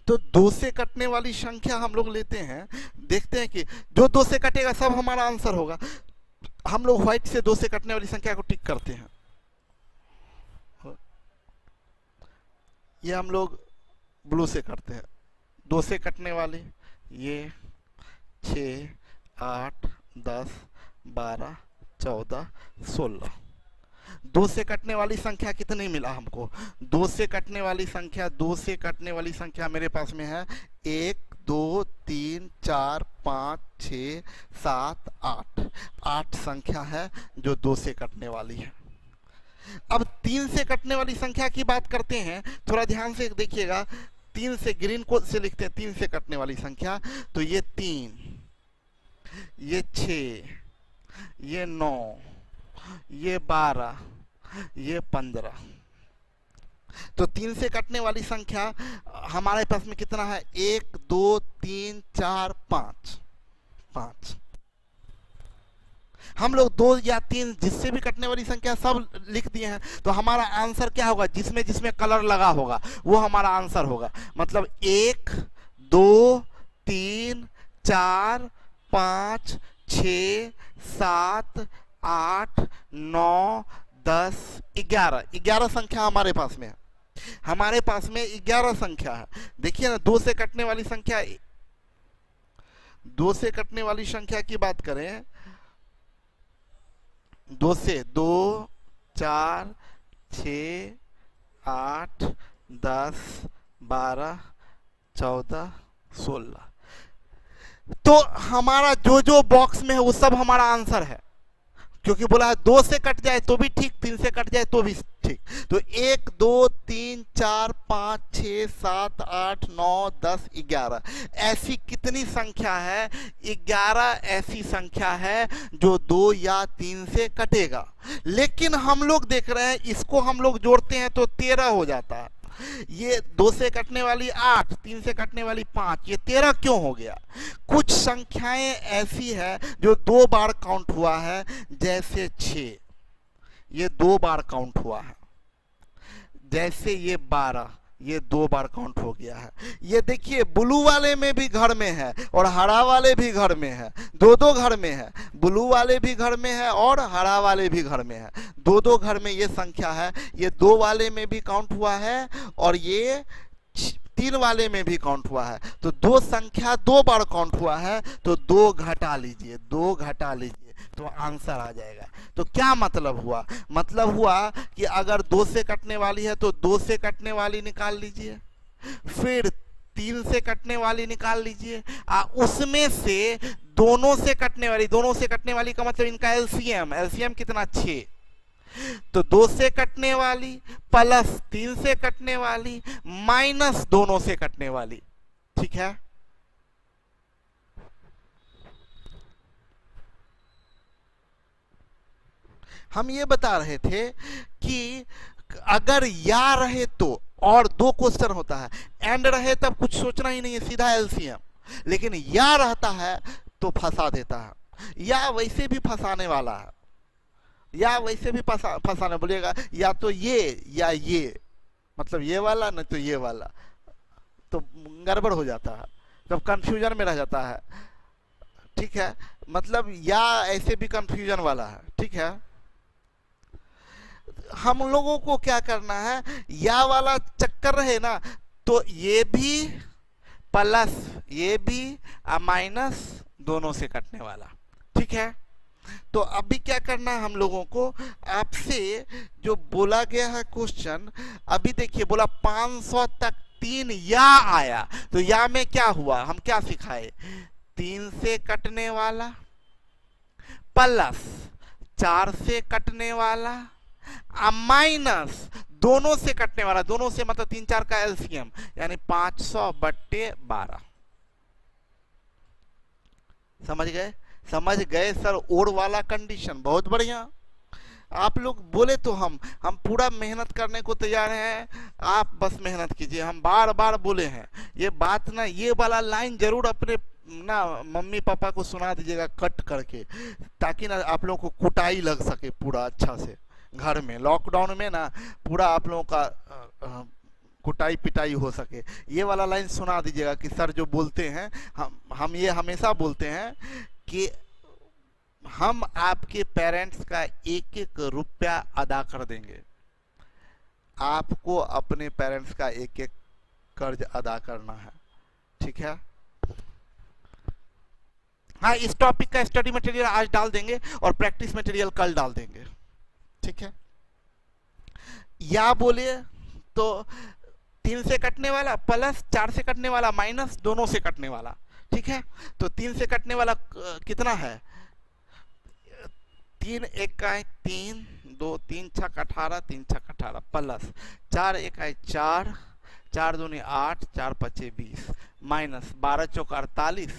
तो 2 से कटने वाली संख्या हम लोग लेते हैं, देखते हैं कि जो 2 से कटेगा सब हमारा आंसर होगा। हम लोग व्हाइट से 2 से कटने वाली संख्या को टिक करते हैं। ये हम लोग ब्लू से करते हैं। 2 से कटने वाली ये 6, 8, 10, 12, 14, 16। 2 से कटने वाली संख्या कितनी मिला हमको? 2 से कटने वाली संख्या, 2 से कटने वाली संख्या मेरे पास में है 1, 2, 3, 4, 5, 6, 7, 8। 8 संख्या है जो 2 से कटने वाली है। अब 3 से कटने वाली संख्या की बात करते हैं, थोड़ा ध्यान से देखिएगा। 3 से ग्रीन को से लिखते हैं 3 से कटने वाली संख्या, तो ये 3, ये 6, ये 9, ये 12, ये 15। तो 3 से कटने वाली संख्या हमारे पास में कितना है? 1, 2, 3, 4, 5। 5 हम लोग 2 या 3 जिससे भी कटने वाली संख्या सब लिख दिए हैं। तो हमारा आंसर क्या होगा? जिसमें जिसमें कलर लगा होगा वो हमारा आंसर होगा। मतलब 1, 2, 3, 4, 5, 6 7 8 9 10 11 11 संख्या हमारे पास में है। हमारे पास में 11 संख्या है। देखिए ना, 2 से कटने वाली संख्या, 2 से कटने वाली संख्या की बात करें, 2 से 2 4 6 8 10 12 14 16, तो हमारा जो जो बॉक्स में है वो सब हमारा आंसर है, क्योंकि बोला है 2 से कट जाए तो भी ठीक, 3 से कट जाए तो भी ठीक। तो 1 2 3 4 5 6 7 8 9 10 11 ऐसी कितनी संख्या है? 11 ऐसी संख्या है जो 2 या 3 से कटेगा। लेकिन हम लोग देख रहे हैं, इसको हम लोग जोड़ते हैं तो 13 हो जाता है। ये 2 से कटने वाली 8, 3 से कटने वाली 5, ये 13 क्यों हो गया? कुछ संख्याएं ऐसी है जो 2 बार काउंट हुआ है, जैसे 6, ये 2 बार काउंट हुआ है। जैसे ये 12, ये 2 बार काउंट हो गया है। ये देखिए, ब्लू वाले में भी घर में है और हरा वाले भी घर में है, 2 घर में है। ब्लू वाले भी घर में है और हरा वाले भी घर में है, 2 घर में ये संख्या है। ये 2 वाले में भी काउंट हुआ है और ये 3 वाले में भी काउंट हुआ है। तो 2 संख्या 2 बार काउंट हुआ है, तो 2 घटा लीजिए, 2 घटा लीजिए तो आंसर आ जाएगा। तो क्या मतलब हुआ? मतलब हुआ कि अगर 2 से कटने वाली है तो 2 से कटने वाली निकाल लीजिए, फिर 3 से कटने वाली निकाल लीजिए, उसमें से दोनों से कटने वाली का मतलब इनका एलसीएम कितना? 6। तो 2 से कटने वाली प्लस 3 से कटने वाली माइनस दोनों से कटने वाली, ठीक है। हम ये बता रहे थे कि अगर या रहे तो, और 2 क्वेश्चन होता है, एंड रहे तब कुछ सोचना ही नहीं है, सीधा एलसीएम। लेकिन या रहता है तो फंसा देता है, या वैसे भी फंसाने वाला है, या वैसे भी फंसाने बोलिएगा, या तो ये या ये, मतलब ये वाला नहीं तो ये वाला, तो गड़बड़ हो जाता है, तब कंफ्यूजन में रह जाता है, ठीक है। मतलब या ऐसे भी कंफ्यूजन वाला है, ठीक है। हम लोगों को क्या करना है, या वाला चक्कर रहे ना, तो ये भी प्लस ये भी माइनस दोनों से कटने वाला, ठीक है। तो अभी क्या करना है हम लोगों को, आपसे जो बोला गया है क्वेश्चन, अभी देखिए बोला 500 तक 3 या आया, तो या में क्या हुआ, हम क्या सिखाए? 3 से कटने वाला प्लस 4 से कटने वाला माइनस दोनों से कटने वाला, दोनों से मतलब 3 4 का एलसीएम, यानी 500/12। समझ गए सर? और वाला कंडीशन बहुत बढ़िया। आप लोग बोले तो हम पूरा मेहनत करने को तैयार हैं, आप बस मेहनत कीजिए। हम बार बार बोले हैं ये बात ना, ये वाला लाइन जरूर अपने ना मम्मी पापा को सुना दीजिएगा कट करके, ताकि ना आप लोगों को कुटाई लग सके पूरा अच्छा से घर में। लॉकडाउन में ना पूरा आप लोगों का कुटाई पिटाई हो सके, ये वाला लाइन सुना दीजिएगा कि सर जो बोलते हैं, हम ये हमेशा बोलते हैं कि हम आपके पेरेंट्स का 1-1 रुपया अदा कर देंगे, आपको अपने पेरेंट्स का 1-1 कर्ज अदा करना है, ठीक है। हाँ, इस टॉपिक का स्टडी मटेरियल आज डाल देंगे और प्रैक्टिस मटेरियल कल डाल देंगे, ठीक है। या बोलिए तो 3 से कटने वाला प्लस 4 से कटने वाला माइनस दोनों से कटने वाला, ठीक है। तो 3 से कटने वाला कितना है? 3 1 का 3, 2 3 6 18, 3 6 18 प्लस 4 1 4, 4 2 8, 4 5 20 माइनस 12 चौक 48,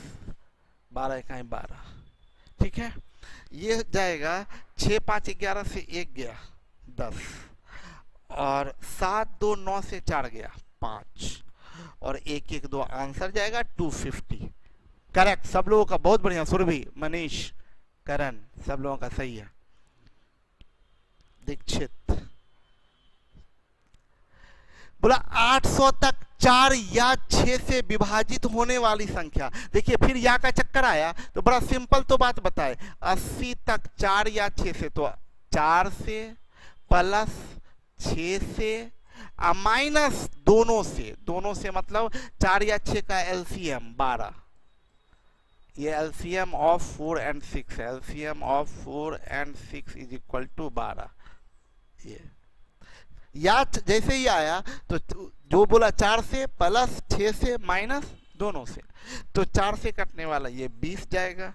12 1 12, ठीक है। ये जाएगा 6 5 11 से 1 गया 10, और 7 2 9 से 4 गया 5, और 1 1 2 आंसर जाएगा 250। करेक्ट, सब लोगों का बहुत बढ़िया। सुरभि, मनीष, करण, सब लोगों का सही है। दीक्षित, बोला 800 तक 4 या 6 से विभाजित होने वाली संख्या। देखिए फिर या का चक्कर आया तो बड़ा सिंपल तो बात बताए, 80 तक 4 या 6 से, तो 4 से प्लस 6 से माइनस दोनों से मतलब 4 या 6 का एलसीएम 12। ये एलसीएम ऑफ 4 and 6 है, LCM of 4 and 6 is equal to 12। ये या जैसे ही आया तो जो बोला 4 से प्लस 6 से माइनस दोनों से, तो 4 से कटने वाला ये 20 जाएगा,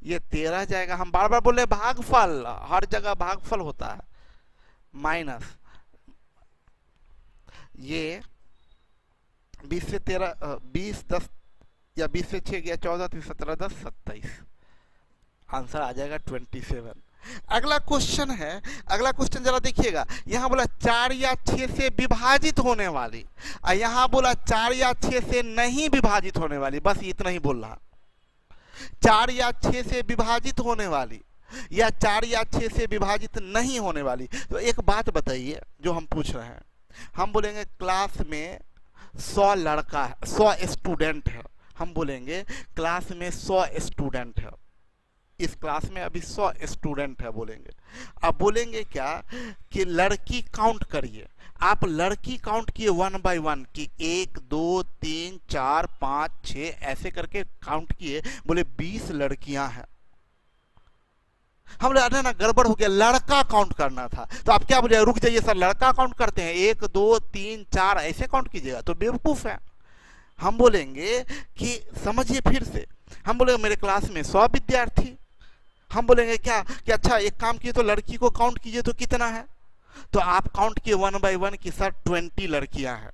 ये 13 जाएगा। हम बार बार बोले भागफल, हर जगह भागफल होता है, माइनस ये 20 से 13 20 10 या 20 से 6 गया 14 3 17 10 27, आंसर आ जाएगा 27। अगला क्वेश्चन है, अगला क्वेश्चन जरा देखिएगा, यहां बोला 4 या 6 से विभाजित होने वाली, और यहां बोला 4 या 6 से नहीं विभाजित होने वाली, बस इतना ही बोल रहा। 4 या 6 से विभाजित होने वाली या 4 या 6 से विभाजित नहीं होने वाली। तो एक बात बताइए जो हम पूछ रहे हैं, हम बोलेंगे क्लास में 100 लड़का है, 100 स्टूडेंट है, हम बोलेंगे क्लास में 100 स्टूडेंट है, इस क्लास में अभी 100 स्टूडेंट है बोलेंगे। अब बोलेंगे क्या कि लड़की काउंट करिए, आप लड़की काउंट किए 1 by 1 कि 1 2 3 4 5 6 ऐसे करके काउंट किए, बोले 20 लड़कियां हैं। हम बोले अरे ना गड़बड़ हो गया, लड़का काउंट करना था। तो आप क्या बोले, रुक जाइए सर लड़का काउंट करते हैं, 1 2 3 4 ऐसे काउंट कीजिएगा, तो बेवकूफ है। हम बोलेंगे कि समझिए फिर से, हम बोलेंगे मेरे क्लास में 100 विद्यार्थी, हम बोलेंगे क्या कि अच्छा एक काम किए तो लड़की को काउंट कीजिए तो कितना है, तो आप काउंट किए 1 by 1 कि सर 20 लड़कियां हैं।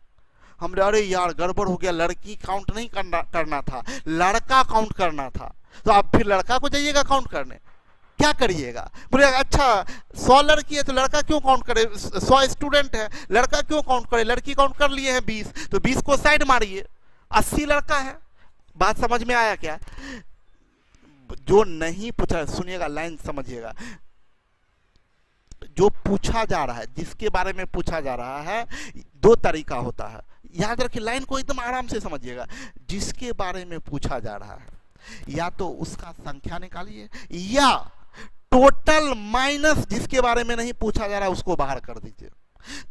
हम बोले अरे यार गड़बड़ हो गया, लड़की काउंट नहीं करना था, लड़का काउंट करना था। तो आप फिर लड़का को जाइएगा काउंट करने, क्या करिएगा, बोले अच्छा 100 लड़की है तो लड़का क्यों काउंट करे, 100 स्टूडेंट है लड़का क्यों काउंट करे, लड़की काउंट कर लिए हैं 20, तो 20 को साइड मारिए, 80 लड़का है। बात समझ में आया क्या? जो नहीं पूछा, सुनिएगा लाइन समझिएगा, जो पूछा जा रहा है, जिसके बारे में पूछा जा रहा है, 2 तरीका होता है, याद रखिए, लाइन को एकदम आराम से समझिएगा। जिसके बारे में पूछा जा रहा है या तो उसका संख्या निकालिए, या टोटल माइनस जिसके बारे में नहीं पूछा जा रहा उसको बाहर कर दीजिए।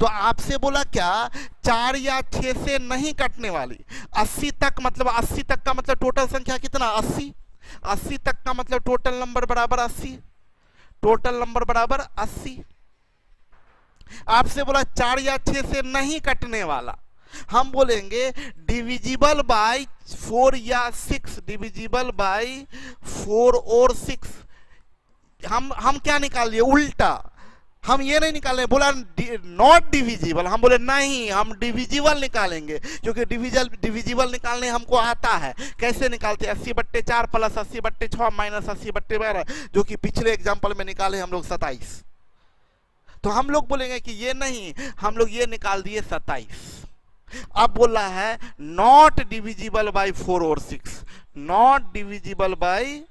तो आपसे बोला क्या, 4 या 6 से नहीं कटने वाली, 80 तक, मतलब 80 तक का मतलब टोटल संख्या कितना, 80, 80 तक का मतलब टोटल नंबर बराबर 80, टोटल नंबर बराबर 80। आपसे बोला 4 या 6 से नहीं कटने वाला, हम बोलेंगे डिविजिबल बाय 4 या 6, डिविजिबल बाय 4 और 6। हम क्या निकाल लिए, उल्टा, हम ये नहीं निकालें, बोला नॉट डिविजिबल, हम बोले नहीं हम डिविजिबल निकालेंगे, क्योंकि डिविजिबल निकालने हमको आता है। कैसे निकालते हैं, 80/4 प्लस 80/6 माइनस 80/12, जो कि पिछले एग्जाम्पल में निकाले हम लोग 27। तो हम लोग बोलेंगे कि ये नहीं, हम लोग ये निकाल दिए 27। अब बोला है नॉट डिविजिबल बाय 4 और 6, नॉट डिविजिबल बाय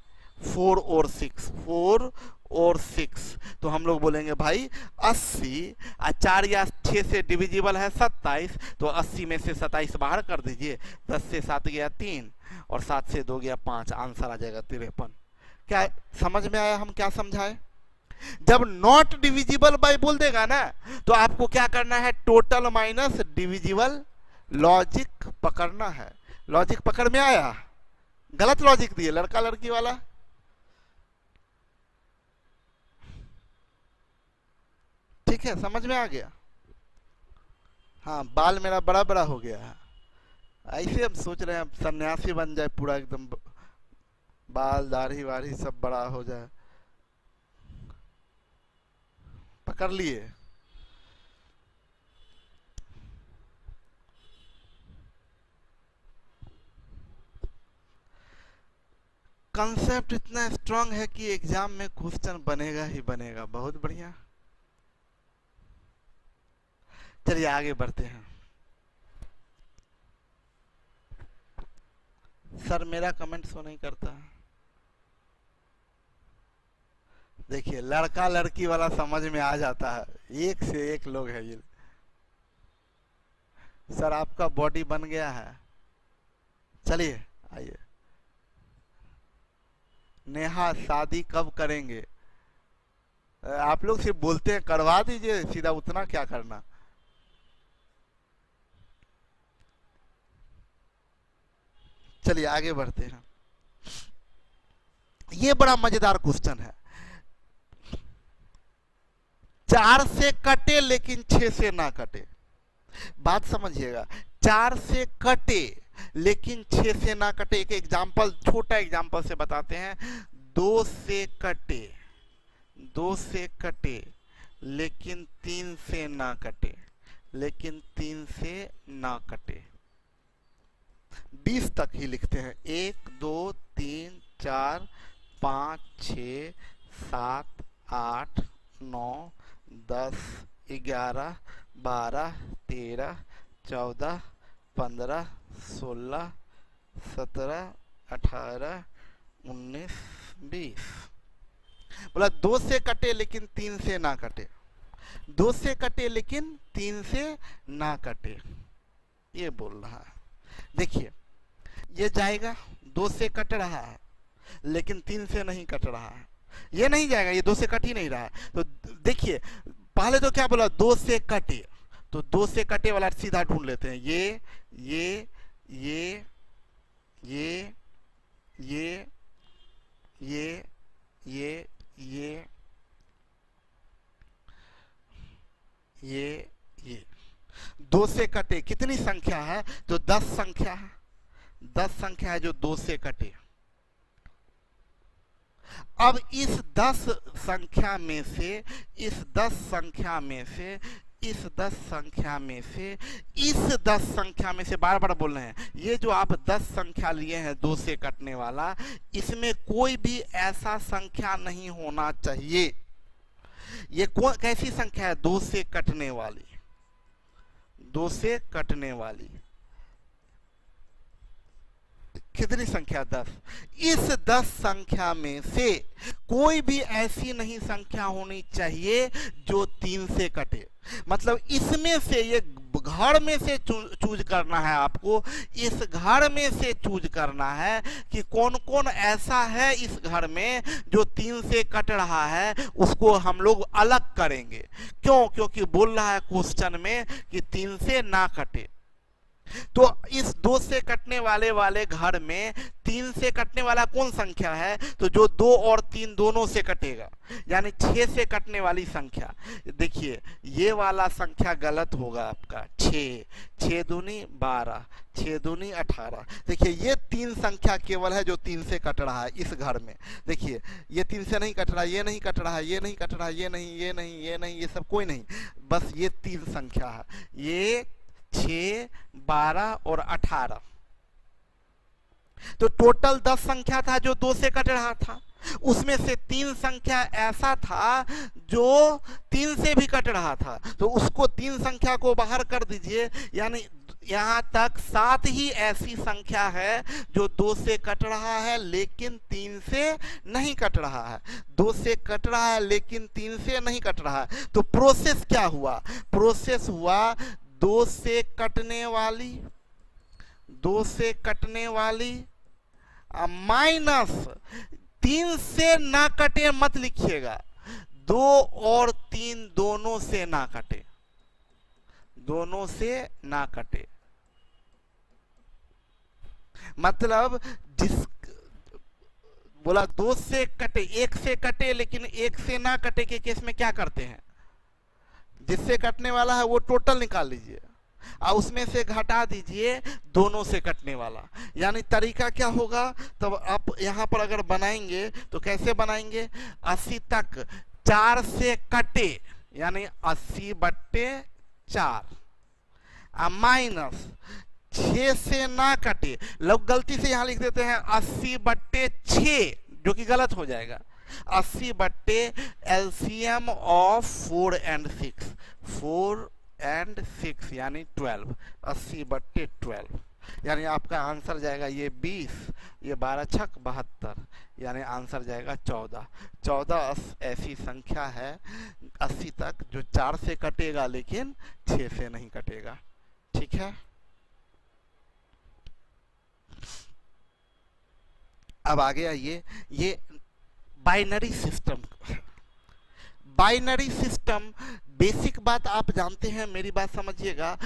4 और 6, 4 और 6, तो हम लोग बोलेंगे भाई 80, 4 या 6 से डिविजिबल है 27, तो 80 में से 27 बाहर कर दीजिए, 10 से 7 गया 3 और 7 से 2 गया 5, आंसर आ जाएगा 53। क्या समझ में आया हम क्या समझाए? जब नॉट डिविजिबल बाय बोल देगा ना, तो आपको क्या करना है, टोटल माइनस डिविजिबल, लॉजिक पकड़ना है। लॉजिक पकड़ में आया? गलत लॉजिक दिए लड़का लड़की वाला। ठीक है, समझ में आ गया? हाँ, बाल मेरा बड़ा बड़ा हो गया है, ऐसे हम सोच रहे हैं सन्यासी बन जाए पूरा, एकदम बाल दाढ़ी वाढ़ी सब बड़ा हो जाए। पकड़ लिए? कंसेप्ट इतना स्ट्रांग है कि एग्जाम में क्वेश्चन बनेगा ही बनेगा। बहुत बढ़िया, चलिए आगे बढ़ते हैं। सर मेरा कमेंट शो नहीं करता। देखिए लड़का लड़की वाला समझ में आ जाता है, एक से एक लोग है ये। सर आपका बॉडी बन गया है। चलिए आइए। नेहा शादी कब करेंगे? आप लोग सिर्फ बोलते हैं, करवा दीजिए सीधा, उतना क्या करना। चलिए आगे बढ़ते हैं। ये बड़ा मजेदार क्वेश्चन है। 4 से कटे लेकिन 6 से ना कटे। बात समझिएगा, 4 से कटे लेकिन 6 से ना कटे। एक एग्जाम्पल, छोटा एग्जाम्पल से बताते हैं। 2 से कटे, 2 से कटे लेकिन 3 से ना कटे, लेकिन 3 से ना कटे। 20 तक ही लिखते हैं। 1 2 3 4 5 6 7 8 9 10 11 12 13 14 15 16 17 18 19 20। बोला 2 से कटे लेकिन 3 से ना कटे। 2 से कटे लेकिन 3 से ना कटे, ये बोल रहा है। देखिए ये जाएगा, 2 से कट रहा है लेकिन 3 से नहीं कट रहा है। ये नहीं जाएगा, ये 2 से कट ही नहीं रहा है। तो देखिए पहले तो क्या बोला, 2 से कटे, तो 2 से कटे वाला सीधा ढूंढ लेते हैं। ये ये ये ये ये ये ये 2 से कटे कितनी संख्या है? तो 10 संख्या है। 10 संख्या है जो 2 से कटे। अब इस 10 संख्या में से, इस 10 संख्या में से, इस 10 संख्या में से, इस 10 संख्या में से, बार बार बोल रहे हैं, ये जो आप 10 संख्या लिए हैं 2 से कटने वाला, इसमें कोई भी ऐसा संख्या नहीं होना चाहिए। ये कैसी संख्या है? 2 से कटने वाली, 2 से कटने वाली। कितनी संख्या? 10। इस 10 संख्या में से कोई भी ऐसी नहीं संख्या होनी चाहिए जो 3 से कटे। मतलब इसमें से, ये घर में से चूज करना है आपको। इस घर में से चूज करना है कि कौन कौन ऐसा है इस घर में जो 3 से कट रहा है, उसको हम लोग अलग करेंगे। क्यों? क्योंकि बोल रहा है क्वेश्चन में कि 3 से ना कटे। तो इस 2 से कटने वाले घर में 3 से कटने वाला कौन संख्या है? तो जो 2 और 3 दोनों से कटेगा, यानी 6 से कटने वाली संख्या। देखिए ये वाला संख्या गलत होगा आपका। 6, 6 दूनी 12, 6 दूनी 18। देखिए ये 3 संख्या केवल है जो 3 से कट रहा है इस घर में। देखिए ये 3 से नहीं कट रहा, ये नहीं कट रहा, ये नहीं कट रहा, ये नहीं, ये नहीं, ये नहीं, ये सब कोई नहीं, बस ये 3 संख्या है। ये 6, 12 और 18। तो टोटल 10 संख्या था जो 2 से कट रहा था। उसमें से 3 संख्या ऐसा था जो 3 से भी कट रहा था, तो उसको 3 संख्या को बाहर कर दीजिए। यानी यहां तक 7 ही ऐसी संख्या है जो 2 से कट रहा है लेकिन 3 से नहीं कट रहा है। 2 से कट रहा है लेकिन 3 से नहीं कट रहा है। तो प्रोसेस क्या हुआ? प्रोसेस हुआ 2 से कटने वाली, 2 से कटने वाली माइनस 3 से ना कटे, मत लिखिएगा। 2 और 3 दोनों से ना कटे, दोनों से ना कटे। मतलब जिस बोला 2 से कटे, 1 से कटे लेकिन 1 से ना कटे के केस में क्या करते हैं? जिससे कटने वाला है वो टोटल निकाल लीजिए और उसमें से घटा दीजिए दोनों से कटने वाला। यानी तरीका क्या होगा? तब आप यहां पर अगर बनाएंगे तो कैसे बनाएंगे? 80 तक 4 से कटे, यानी 80/4 माइनस 6 से ना कटे। लोग गलती से यहां लिख देते हैं 80/6, जो कि गलत हो जाएगा। 80 LCM ऑफ 4 and 6, 4 and 6 यानी 12, 80/12। यानी आपका आंसर जाएगा ये 20, ये 12 छक 72, यानी आंसर जाएगा 14। 14 ऐसी संख्या है 80 तक जो 4 से कटेगा लेकिन 6 से नहीं कटेगा। ठीक। ठीक है। अब आगे आइए, ये binary system. Binary system basic बात आप जानते हैं, मेरी बात समझिएगा।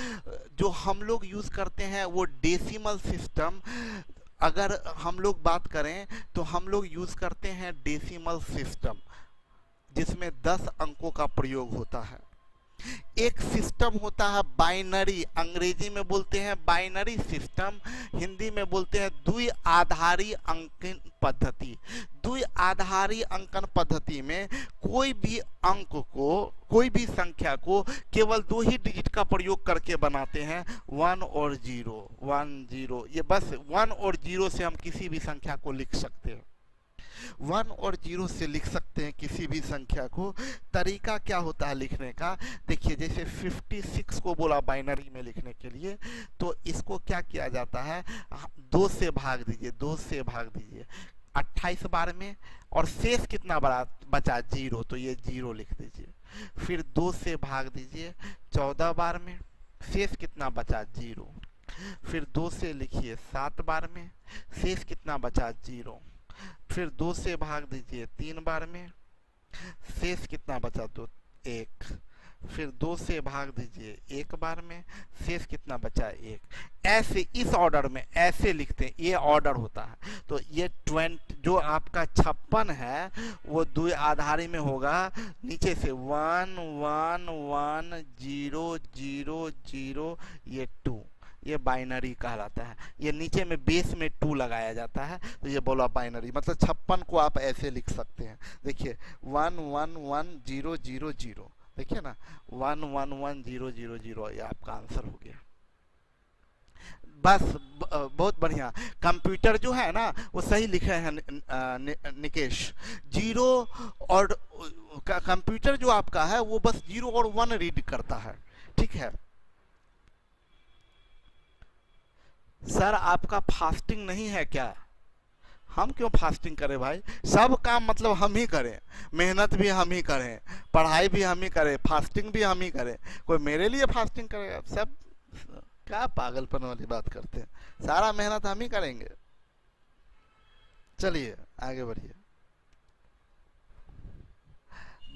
जो हम लोग यूज करते हैं वो डेसिमल सिस्टम। अगर हम लोग बात करें तो हम लोग यूज करते हैं डेसिमल सिस्टम, जिसमें 10 अंकों का प्रयोग होता है। एक सिस्टम होता है बाइनरी, अंग्रेजी में बोलते हैं बाइनरी सिस्टम, हिंदी में बोलते हैं द्विआधारी अंकन पद्धति। द्विआधारी अंकन पद्धति में कोई भी अंक को, कोई भी संख्या को केवल 2 ही डिजिट का प्रयोग करके बनाते हैं, 1 और 0, 1 0। ये बस 1 और 0 से हम किसी भी संख्या को लिख सकते हैं, 1 और 0 से लिख सकते हैं किसी भी संख्या को। तरीका क्या होता है लिखने का, देखिए जैसे 56 को बोला बाइनरी में लिखने के लिए, तो इसको क्या किया जाता है, 2 से भाग दीजिए, 2 से भाग दीजिए 28 बार में, और शेष कितना बचा 0, तो ये 0 लिख दीजिए। फिर 2 से भाग दीजिए 14 बार में, शेष कितना बचा 0। फिर 2 से लिखिए 7 बार में, शेष कितना बचा 0। फिर 2 से भाग दीजिए 3 बार में, शेष कितना बचा 2, 1। फिर 2 से भाग दीजिए 1 बार में, शेष कितना बचा 1। ऐसे इस ऑर्डर में ऐसे लिखते हैं, ये ऑर्डर होता है। तो ये 20 जो आपका 56 है वो द्विआधारी में होगा, नीचे से 1 1 1 0 0 0, ये 2, ये बाइनरी कहलाता है। ये नीचे में बेस में 2 लगाया जाता है, तो ये बोला बाइनरी। मतलब 56 को आप ऐसे लिख सकते हैं, देखिए 1 1 1 0 0 0, देखिए ना 1 1 1 0 0 0, ये आपका आंसर हो गया। बस बहुत बढ़िया। कंप्यूटर जो है ना वो सही लिखे हैं निकेश। 0 और कंप्यूटर जो आपका है वो बस 0 और 1 रीड करता है, ठीक है। सर आपका फास्टिंग नहीं है क्या? हम क्यों फास्टिंग करें भाई, सब काम मतलब हम ही करें, मेहनत भी हम ही करें, पढ़ाई भी हम ही करें, फास्टिंग भी हम ही करें। कोई मेरे लिए फास्टिंग करेगा? सब क्या पागलपन वाली बात करते हैं, सारा मेहनत हम ही करेंगे। चलिए आगे बढ़िए।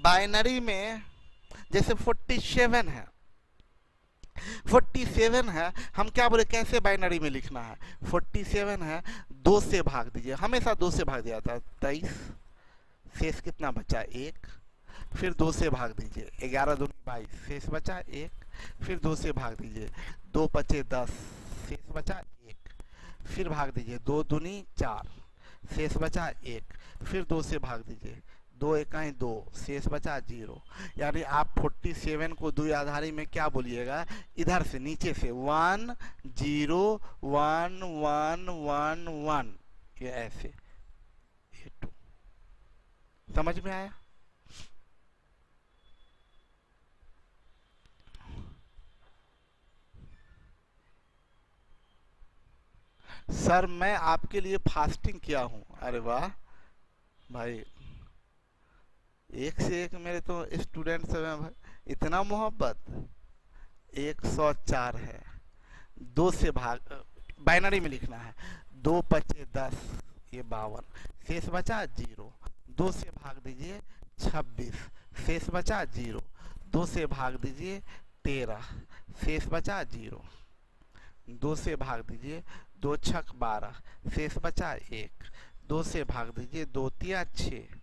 बाइनरी में जैसे 47 है, 47 है, हम क्या बोले कैसे बाइनरी में लिखना है। 47 है, 2 से भाग दीजिए, हमेशा 2 से भाग दिया जाता है, 23, शेष कितना बचा 1। फिर 2 से भाग दीजिए, 11 दूनी 22, शेष बचा 1। फिर 2 से भाग दीजिए, 2 पचे 10, शेष बचा 1। फिर भाग दीजिए, 2 दूनी 4, शेष बचा 1। फिर 2 से भाग दीजिए, 2 एकाई 2, शेष बचा 0। यानी आप 47 को द्विआधारी में क्या बोलिएगा, इधर से नीचे से 1 0 1 1 1 1, ये ऐसे, ये 2। समझ में आया? सर मैं आपके लिए फास्टिंग किया हूं। अरे वाह भाई, एक से एक मेरे तो स्टूडेंट्स हैं भाई, इतना मोहब्बत। 104 है, 2 से भाग, बाइनरी में लिखना है, 2 पचे 10, ये 52, शेष बचा 0। 2 से भाग दीजिए 26, शेष बचा 0। 2 से भाग दीजिए 13, शेष बचा 0। 2 से भाग दीजिए 2 छक 12, शेष बचा 1। 2 से भाग दीजिए 2 तिया 6,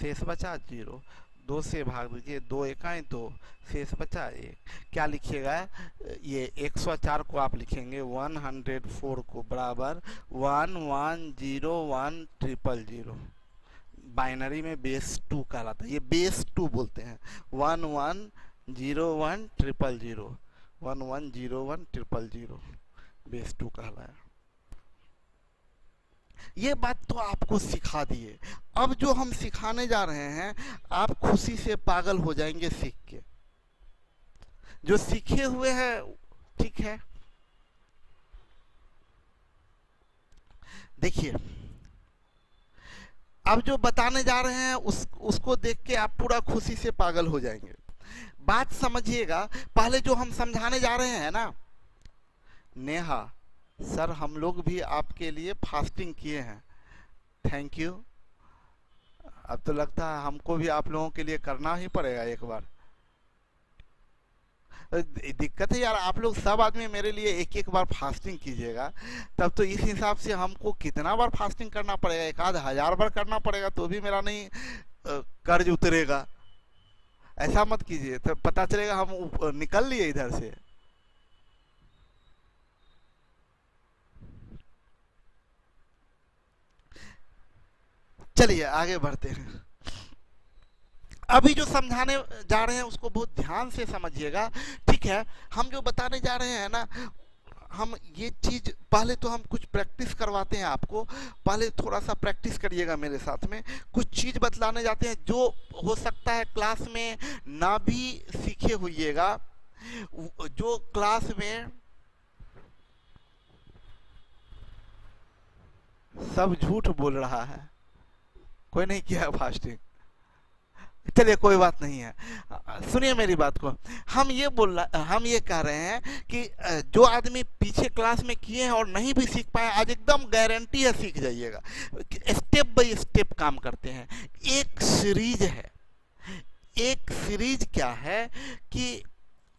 शेष बचा 0। 2 से भाग दीजिए 2 एकाई 2, शेष बचा 1। क्या लिखिएगा, ये 104 को आप लिखेंगे 104 को बराबर 1 1 0 1 0 0। बाइनरी में बेस 2 कहलाता है, ये बेस 2 बोलते हैं। 1 1 0 1 0 0, 1 1 0 1 0 0, बेस 2 कहलाया। ये बात तो आपको सिखा दिए। अब जो हम सिखाने जा रहे हैं आप खुशी से पागल हो जाएंगे सीख के। जो सीखे हुए हैं ठीक है, देखिए अब जो बताने जा रहे हैं उसको देख के आप पूरा खुशी से पागल हो जाएंगे। बात समझिएगा, पहले जो हम समझाने जा रहे हैं ना, नेहा, सर हम लोग भी आपके लिए फास्टिंग किए हैं। Thank you. अब तो लगता है हमको भी आप लोगों के लिए करना ही पड़ेगा एक बार। दिक्कत है यार, आप लोग सब आदमी मेरे लिए एक एक बार फास्टिंग कीजिएगा, तब तो इस हिसाब से हमको कितना बार फास्टिंग करना पड़ेगा, एक आध हजार बार करना पड़ेगा, तो भी मेरा नहीं कर्ज उतरेगा। ऐसा मत कीजिए, तो पता चलेगा हम निकल लिए इधर से। चलिए आगे बढ़ते हैं। अभी जो समझाने जा रहे हैं उसको बहुत ध्यान से समझिएगा, ठीक है। हम जो बताने जा रहे हैं ना, हम ये चीज पहले तो हम कुछ प्रैक्टिस करवाते हैं आपको, पहले थोड़ा सा प्रैक्टिस करिएगा मेरे साथ में। कुछ चीज बतलाने जाते हैं जो हो सकता है क्लास में ना भी सीखे होइएगा, जो क्लास में सब झूठ बोल रहा है, कोई नहीं किया फास्टिंग। चलिए कोई बात नहीं है, सुनिए मेरी बात को। हम ये कह रहे हैं कि जो आदमी पीछे क्लास में किए हैं और नहीं भी सीख पाए, आज एकदम गारंटी है सीख जाइएगा। स्टेप बाय स्टेप काम करते हैं। एक सीरीज है, एक सीरीज क्या है कि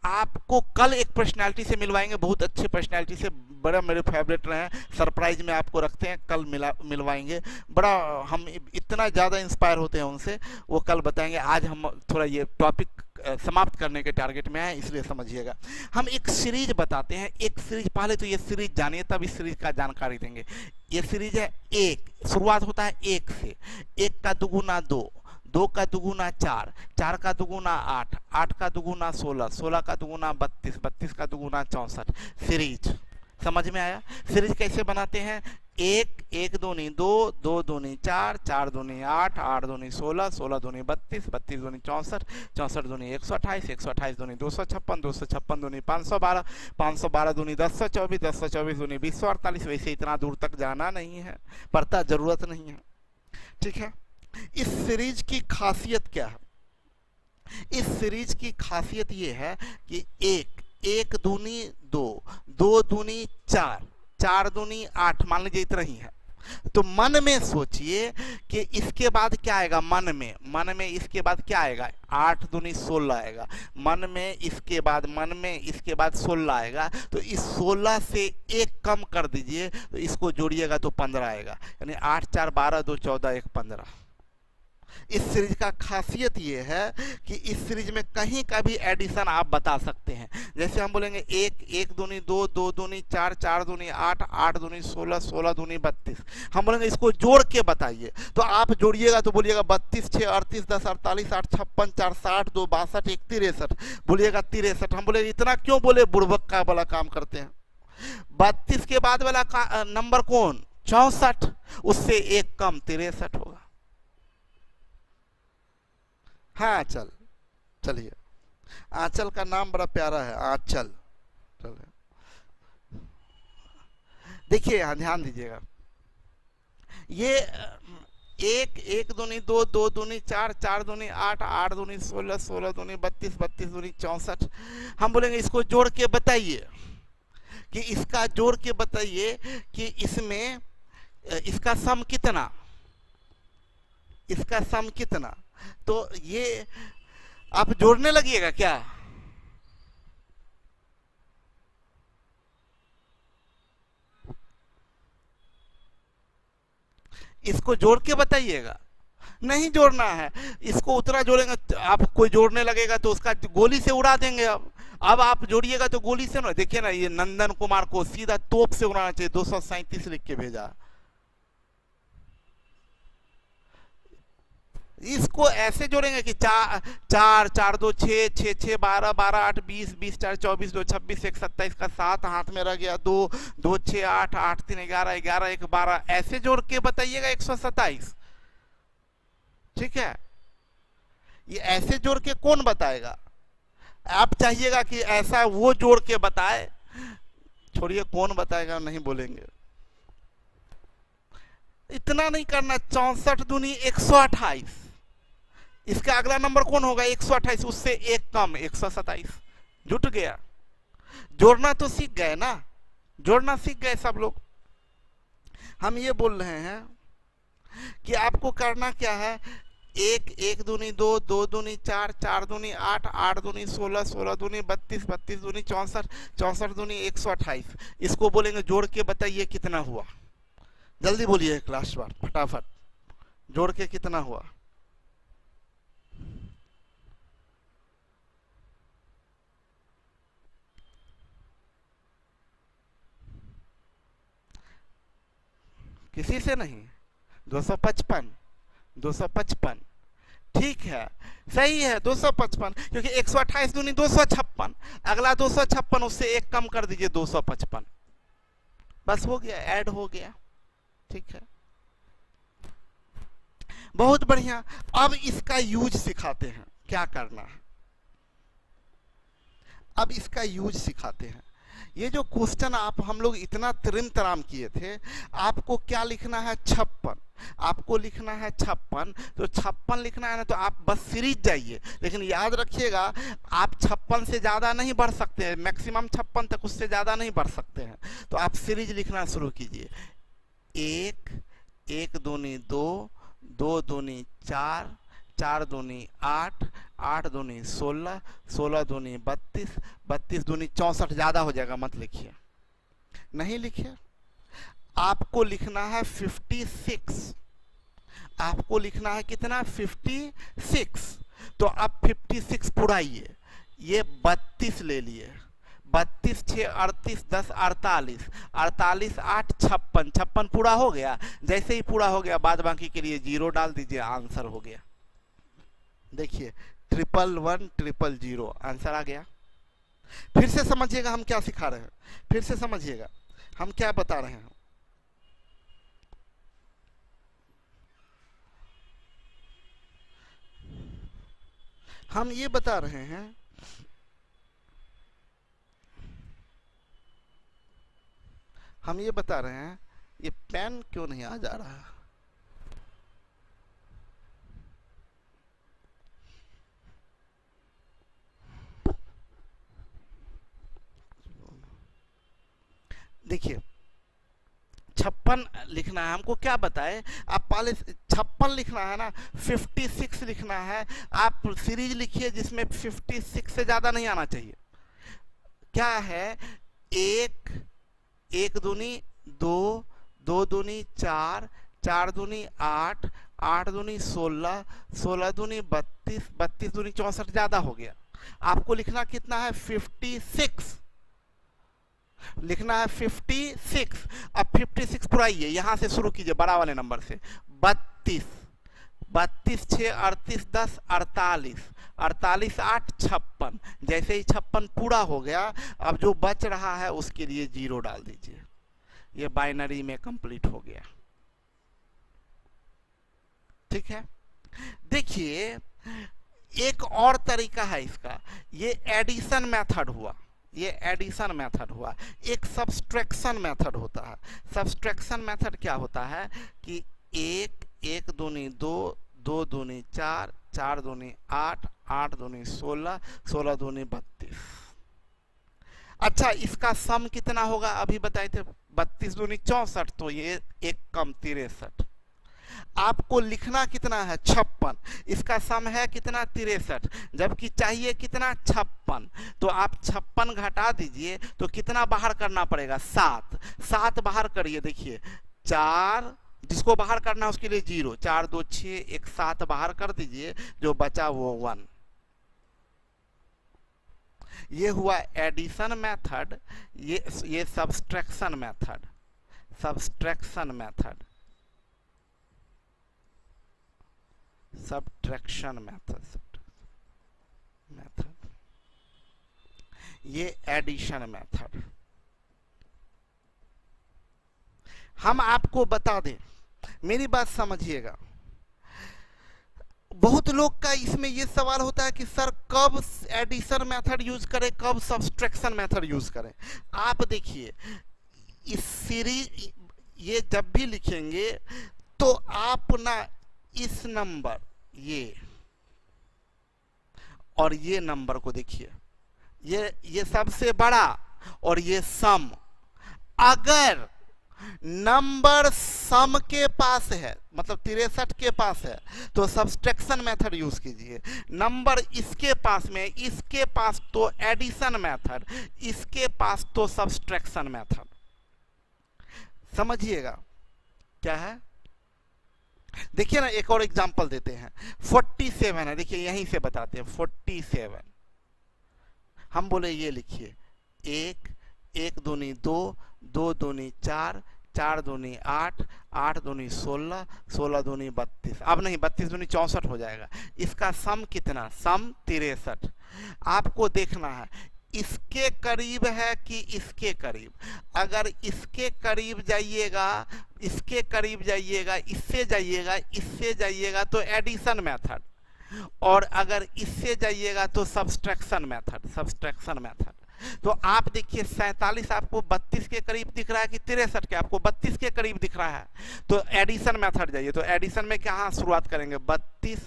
आपको कल एक पर्सनालिटी से मिलवाएंगे, बहुत अच्छे पर्सनालिटी से, बड़ा मेरे फेवरेट रहे हैं, सरप्राइज में आपको रखते हैं, कल मिलवाएंगे। बड़ा हम इतना ज़्यादा इंस्पायर होते हैं उनसे, वो कल बताएंगे। आज हम थोड़ा ये टॉपिक समाप्त करने के टारगेट में है, इसलिए समझिएगा। हम एक सीरीज बताते हैं, एक सीरीज, पहले तो ये सीरीज जानिए तब इस सीरीज का जानकारी देंगे। ये सीरीज है एक, शुरुआत होता है एक से। एक का दुगुना दो, दो का दुगुना चार, चार का दुगुना आठ, आठ का दुगुना 16, 16 का दुगुना 32, 32 का दुगुना 64। सीरीज समझ में आया? सीरीज कैसे बनाते हैं? एक, एक दूनी दो, दो दूनी चार, चार दूनी आठ, आठ दूनी 16, 16 दूनी 32, 32 दूनी 64, 64 दूनी 128, 128 दूनी 256, 256 दूनी 512, 512 दूनी 1024, 1024 दूनी 2048। वैसे इतना दूर तक जाना नहीं है, पढ़ता जरूरत नहीं है, ठीक है। इस सीरीज की खासियत क्या है? इस सीरीज की खासियत ये है कि एक, एक दूनी दो, दो दूनी चार, चार दूनी आठ, मान लीजिए इतना ही है। तो मन में सोचिए कि इसके बाद क्या आएगा, मन में इसके बाद क्या आएगा, 8 दूनी 16 आएगा। मन में इसके बाद 16 आएगा। तो इस 16 से एक कम कर दीजिए, तो इसको जोड़िएगा तो 15 आएगा, यानी 8 4 12 2 14 1 15। इस सीरीज का खासियत ये है कि इस सीरीज में कहीं का भी एडिशन आप बता सकते हैं। जैसे हम बोलेंगे एक, एक दूनी दो, दो दूनी चार, चार दूनी आठ, आठ दूनी 16, 16 दूनी 32। हम बोलेंगे इसको जोड़ के बताइए, तो आप जोड़िएगा तो बोलिएगा 32 6 38 10 48 8 56 4 60 2 62 1 63, बोलिएगा 63। हम बोले इतना क्यों बोले, बुड़बक का वाला काम करते हैं। 32 के बाद वाला नंबर कौन, 64, उससे एक कम 63 होगा। हाँ चलिए, आंचल का नाम बड़ा प्यारा है, आंचल। देखिए यहाँ ध्यान दीजिएगा, ये एक, एक दूनी दो, दो दूनी चार, चार दूनी आठ, आठ दूनी 16, 16 दूनी 32, 32 दूनी 64। हम बोलेंगे इसको जोड़ के बताइए, कि इसका जोड़ के बताइए कि इसमें इसका सम कितना, इसका सम कितना। तो ये आप जोड़ने लगिएगा क्या, इसको जोड़ के बताइएगा। नहीं जोड़ना है, इसको उतना जोड़ेंगे, आप कोई जोड़ने लगेगा तो उसका गोली से उड़ा देंगे। अब आप जोड़िएगा तो गोली से ना, देखिए ना, ये नंदन कुमार को सीधा तोप से उड़ाना चाहिए, 237 लिख के भेजा। इसको ऐसे जोड़ेंगे कि चार, चार दो 6, 6 6 12, 12 8 20, 20 4 24 2 26 1 27 का 7 हाथ में रह गया, 2 2 6 8, 8 3 11, 11 1 12, ऐसे जोड़ के बताइएगा 127, ठीक है। ये ऐसे जोड़ के कौन बताएगा, आप चाहिएगा कि ऐसा वो जोड़ के बताए, छोड़िए कौन बताएगा, नहीं बोलेंगे। इतना नहीं करना, 64 दूनी 128, इसका अगला नंबर कौन होगा, 128, उससे एक कम 127, जुट गया। जोड़ना तो सीख गए ना, जोड़ना सीख गए सब लोग। हम ये बोल रहे हैं कि आपको करना क्या है, एक, एक दूनी दो, दो दूनी चार, चार दूनी आठ, आठ दूनी 16, 16 दूनी 32, 32 दूनी 64, 64 दूनी 128। इसको बोलेंगे जोड़ के बताइए कितना हुआ। जल्दी बोलिए क्लास बार, फटाफट जोड़ के कितना हुआ। किसी से नहीं, 255, 255, ठीक है, सही है 255, क्योंकि 128 दूनी 256, अगला 256, उससे एक कम कर दीजिए 255, बस हो गया, ऐड हो गया, ठीक है, बहुत बढ़िया। अब इसका यूज सिखाते हैं, क्या करना है, अब इसका यूज सिखाते हैं। ये जो क्वेश्चन आप हम लोग इतना त्रिम तराम किए थे, आपको क्या लिखना है, 56, आपको लिखना है 56, तो 56 लिखना है ना, तो आप बस सीरीज जाइए, लेकिन याद रखिएगा आप 56 से ज़्यादा नहीं बढ़ सकते हैं, मैक्सिमम 56 तक, उससे ज़्यादा नहीं बढ़ सकते हैं, तो आप सीरीज लिखना शुरू कीजिए। एक, एक दूनी दो, दो दूनी चार, चार दूनी आठ, आठ दूनी 16, 16 दूनी 32, 32 दूनी 64, ज़्यादा हो जाएगा, मत लिखिए, नहीं लिखिए। आपको लिखना है 56, आपको लिखना है कितना, 56, तो अब 56 पुराइए, ये 32 ले लिए, 32 6 38 10 48, 48 8 56, 56 पूरा हो गया। जैसे ही पूरा हो गया, बाद बाकी के लिए 0 डाल दीजिए, आंसर हो गया। देखिए 111 000 आंसर आ गया। फिर से समझिएगा हम क्या सिखा रहे हैं, फिर से समझिएगा हम क्या बता रहे हैं। हम ये बता रहे हैं हम ये बता रहे हैं, ये पेन क्यों नहीं आ जा रहा है, देखिए 56 लिखना है, हमको क्या बताए, आप पहले 56 लिखना है ना, 56 लिखना है, आप सीरीज लिखिए जिसमें 56 से ज्यादा नहीं आना चाहिए। क्या है, एक, एक दूनी दो, दो दूनी चार, चार दूनी आठ, आठ दूनी 16, 16 दूनी 32, 32 दूनी 64, ज्यादा हो गया। आपको लिखना कितना है, 56 लिखना है, 56। अब 56 पुराइए, यहां से शुरू कीजिए बड़ा वाले नंबर से, 32, 32 6 38 10 48, 48 8 56, जैसे ही 56 पूरा हो गया, अब जो बच रहा है उसके लिए 0 डाल दीजिए, ये बाइनरी में कंप्लीट हो गया, ठीक है। देखिए एक और तरीका है इसका, ये एडिशन मेथड हुआ, ये एडिशन मेथड हुआ। एक सब्सट्रैक्शन मेथड होता है। सब्सट्रैक्शन मेथड क्या होता है कि एक, एक दूनी दो, दो दूनी चार, चार दूनी आठ, आठ दूनी 16, 16 दूनी 32। अच्छा इसका सम कितना होगा, अभी बताए थे 32 दूनी 64, तो ये एक कम 63। आपको लिखना कितना है, 56, इसका सम है कितना, 63, जबकि चाहिए कितना, 56, तो आप 56 घटा दीजिए तो कितना बाहर करना पड़ेगा, 7, 7 बाहर करिए, देखिए 4, जिसको बाहर करना है उसके लिए 0, 4 2 6 1 7 बाहर कर दीजिए, जो बचा वो 1। ये हुआ एडिशन मेथड, ये subtraction method, subtraction method, subtraction method, ये एडिशन मेथड। हम आपको बता दें, मेरी बात समझिएगा, बहुत लोग का इसमें ये सवाल होता है कि सर कब एडिशन मेथड यूज करें, कब सब्सट्रैक्शन मेथड यूज करें। आप देखिए इस सीरीज, ये जब भी लिखेंगे तो आप ना इस नंबर, ये और ये नंबर को देखिए, ये सबसे बड़ा और ये सम, अगर नंबर सम के पास है, मतलब 63 के पास है, तो सब्सट्रैक्शन मेथड यूज कीजिए। नंबर इसके पास में, इसके पास तो एडिशन मेथड, इसके पास तो सब्सट्रैक्शन मेथड। समझिएगा क्या है। देखिए ना, एक और एग्जांपल देते हैं। 47 है, देखिए यहीं से बताते हैं। 47 हम बोले ये लिखिए, 1 1 दूनी 2, 2 दूनी 4, 4 दूनी 8, 8 दूनी 16, 16 दूनी 32। अब नहीं, 32 दूनी 64 हो जाएगा। इसका सम कितना? सम 63। आपको देखना है इसके करीब है कि इसके करीब। अगर इसके करीब जाइएगा, इसके करीब जाइएगा, इससे जाइएगा, इससे जाइएगा तो एडिशन मेथड, और अगर इससे जाइएगा तो सब्सट्रैक्शन मेथड, सब्सट्रैक्शन मेथड। तो आप देखिए 47 आपको 32 के करीब दिख रहा है कि 63 के आपको 32 के करीब दिख रहा है, तो एडिशन मेथड जाइए। तो एडिशन में कहाँ शुरुआत करेंगे? 32।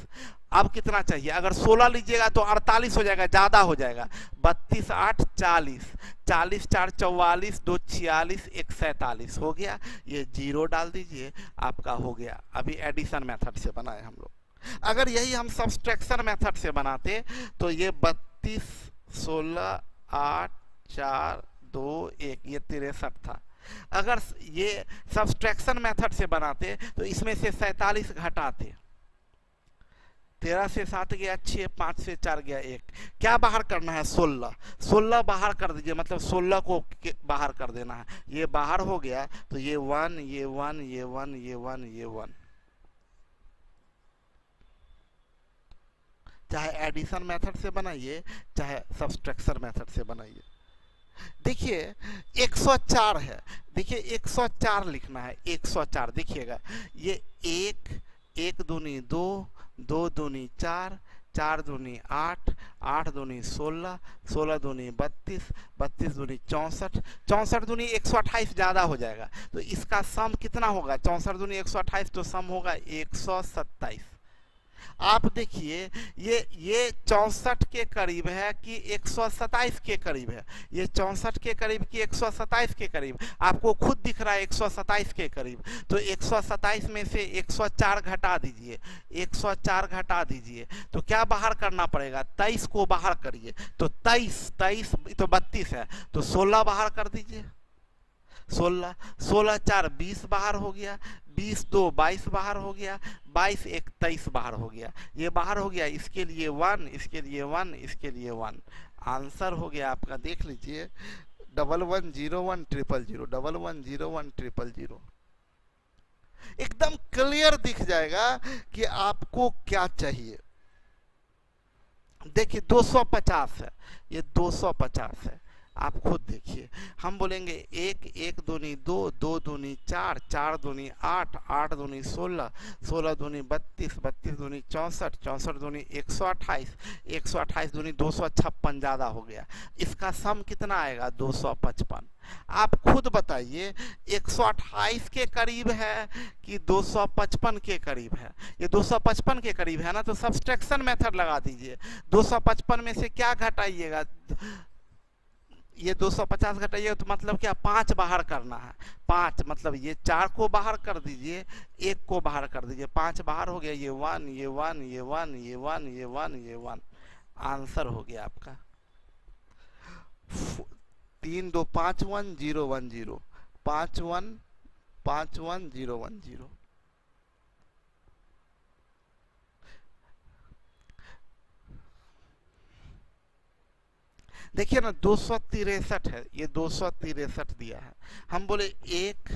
अब कितना चाहिए? अगर 16 लीजिएगा तो 48 हो जाएगा, ज्यादा हो जाएगा। 32 8 40, 40 4 44, 2 46, 1 47 हो गया। ये 0 डाल दीजिए, आपका हो गया। अभी एडिशन मेथड से बनाए हम लोग। अगर यही हम सब्सट्रैक्शन मेथड से बनाते तो ये 32 16 8 4 2 1, ये 63 था। अगर ये सब्सट्रैक्शन मेथड से बनाते तो इसमें से 47 घटाते। 13 से 7 गया 6, 5 से 4 गया 1। क्या बाहर करना है? 16। 16 बाहर कर दीजिए, मतलब 16 को बाहर कर देना है। ये बाहर हो गया तो ये 1, ये 1, ये 1, ये 1, ये 1। चाहे एडिशन मेथड से बनाइए, चाहे सब्सट्रैक्शन मेथड से बनाइए। देखिए 104 है, देखिए 104 लिखना है। 104 देखिएगा, ये 1 1 दूनी 2, 2 दूनी 4, 4 दूनी 8, 8 दूनी 16, 16 दूनी 32, 32 दूनी 64, 64 दूनी 128 ज्यादा हो जाएगा। तो इसका सम कितना होगा? 64 दूनी 128, तो सम होगा 127। आप देखिए ये 64 के करीब है कि 127 के करीब है? ये 64 के करीब कि 127 के करीब? आपको खुद दिख रहा है 127 के करीब। तो 127 में से 104 घटा दीजिए, 104 घटा दीजिए तो क्या बाहर करना पड़ेगा? 23 को बाहर करिए। तो 23 तो 32 है, तो 16 बाहर कर दीजिए। 16 16 4 20 बाहर हो गया, 20 2 22 बाहर हो गया, 22 1 23 बाहर हो गया। ये बाहर हो गया, इसके लिए 1, इसके लिए 1, इसके लिए 1। आंसर हो गया आपका, देख लीजिए 1101 000 1101 000। एकदम क्लियर दिख जाएगा कि आपको क्या चाहिए। देखिए 250 है, ये 250 है। आप खुद देखिए, हम बोलेंगे 1 1 दूनी 2, 2 दूनी 4, 4 दूनी 8, 8 दूनी 16, 16 दूनी 32, 32 दूनी 64, 64 दूनी 128, 128 दूनी 256 ज्यादा हो गया। इसका सम कितना आएगा? 255। आप खुद बताइए 128 के करीब है कि 255 के करीब है? ये 255 के करीब है ना, तो सब्सट्रैक्शन मेथड लगा दीजिए। 255 में से क्या घटाइएगा? ये 250 घटाइए तो मतलब क्या? 5 बाहर करना है। 5 मतलब ये 4 को बाहर कर दीजिए, 1 को बाहर कर दीजिए। 5 बाहर हो गया, ये 1 ये 1 ये 1 ये 1 ये 1 ये 1। आंसर हो गया आपका 3 2 5 1 0 1 0 5 1 5 1 0 1 0। देखिए ना 263 है, ये 263 दिया है। हम बोले 1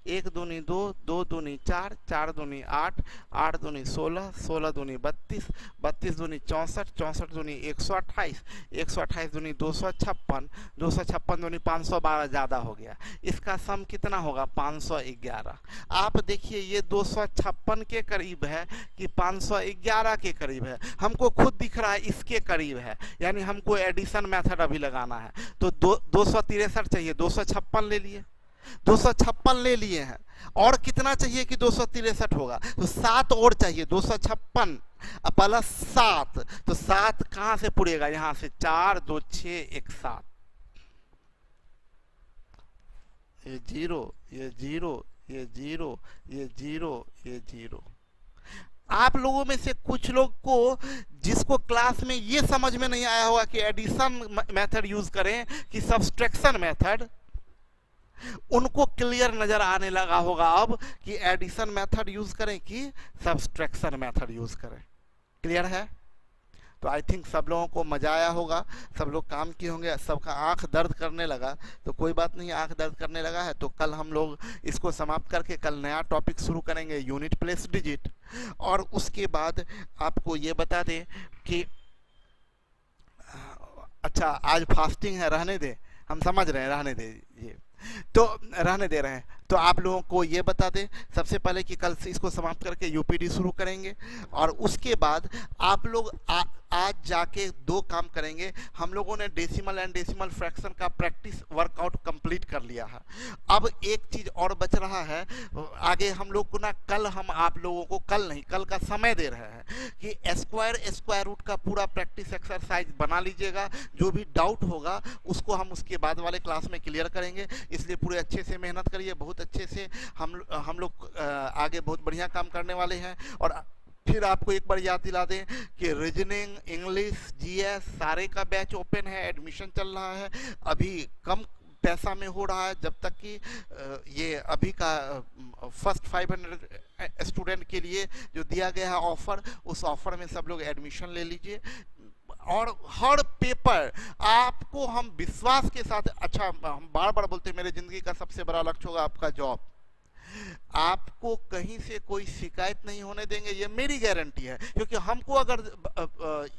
1 दूनी 2, 2 दूनी 4, 4 दूनी 8, 8 दूनी 16, 16 दूनी 32, 32 दूनी 64, 64 दूनी 128, 128 दूनी 256, 256 दूनी 512 ज्यादा हो गया। इसका सम कितना होगा? 511। आप देखिए ये 256 के करीब है कि 511 के करीब है? हमको खुद दिख रहा है इसके करीब है, यानी हमको एडिशन मेथड अभी लगाना है। तो 263 चाहिए, 256 ले लिए, 256 ले लिए हैं। और कितना चाहिए कि 263 होगा? तो 7 और चाहिए। 256 प्लस 7, तो 7 कहां से पुड़ेगा? यहां से 4 2 6 1 7। ये जीरो, ये जीरो, ये जीरो, ये जीरो, ये जीरो। आप लोगों में से कुछ लोग को जिसको क्लास में ये समझ में नहीं आया होगा कि एडिशन मेथड यूज करें कि सब्सट्रैक्शन मेथड, उनको क्लियर नजर आने लगा होगा अब कि एडिशन मेथड यूज करें कि सब्सट्रैक्शन मेथड यूज करें। क्लियर है? तो आई थिंक सब लोगों को मजा आया होगा, सब लोग काम किए होंगे, सबका आंख दर्द करने लगा तो कोई बात नहीं, आंख दर्द करने लगा है तो कल हम लोग इसको समाप्त करके कल नया टॉपिक शुरू करेंगे, यूनिट प्लेस डिजिट। और उसके बाद आपको ये बता दें कि अच्छा आज फास्टिंग है, रहने दे, हम समझ रहे हैं, रहने दे, ये तो रहने दे रहे हैं। तो आप लोगों को ये बता दें सबसे पहले कि कल से इसको समाप्त करके यूपीडी शुरू करेंगे और उसके बाद आप लोग आज जाके दो काम करेंगे। हम लोगों ने डेसिमल एंड डेसिमल फ्रैक्शन का प्रैक्टिस वर्कआउट कंप्लीट कर लिया है। अब एक चीज और बच रहा है, आगे हम लोग को ना कल हम आप लोगों को, कल नहीं, कल का समय दे रहे हैं कि स्क्वायर रूट का पूरा प्रैक्टिस एक्सरसाइज बना लीजिएगा। जो भी डाउट होगा उसको हम उसके बाद वाले क्लास में क्लियर करेंगे, इसलिए पूरे अच्छे से मेहनत करिए, बहुत अच्छे से। हम लोग आगे बहुत बढ़िया काम करने वाले हैं। और फिर आपको एक बार याद दिला दें कि रीजनिंग, इंग्लिश, जीएस सारे का बैच ओपन है, एडमिशन चल रहा है। अभी कम पैसा में हो रहा है, जब तक कि ये अभी का फर्स्ट 500 स्टूडेंट के लिए जो दिया गया है ऑफर, उस ऑफर में सब लोग एडमिशन ले लीजिए। और हर पेपर आपको हम विश्वास के साथ, अच्छा हम बार बार बोलते हैं मेरे जिंदगी का सबसे बड़ा लक्ष्य होगा आपका जॉब, आपको कहीं से कोई शिकायत नहीं होने देंगे, ये मेरी गारंटी है। क्योंकि हमको अगर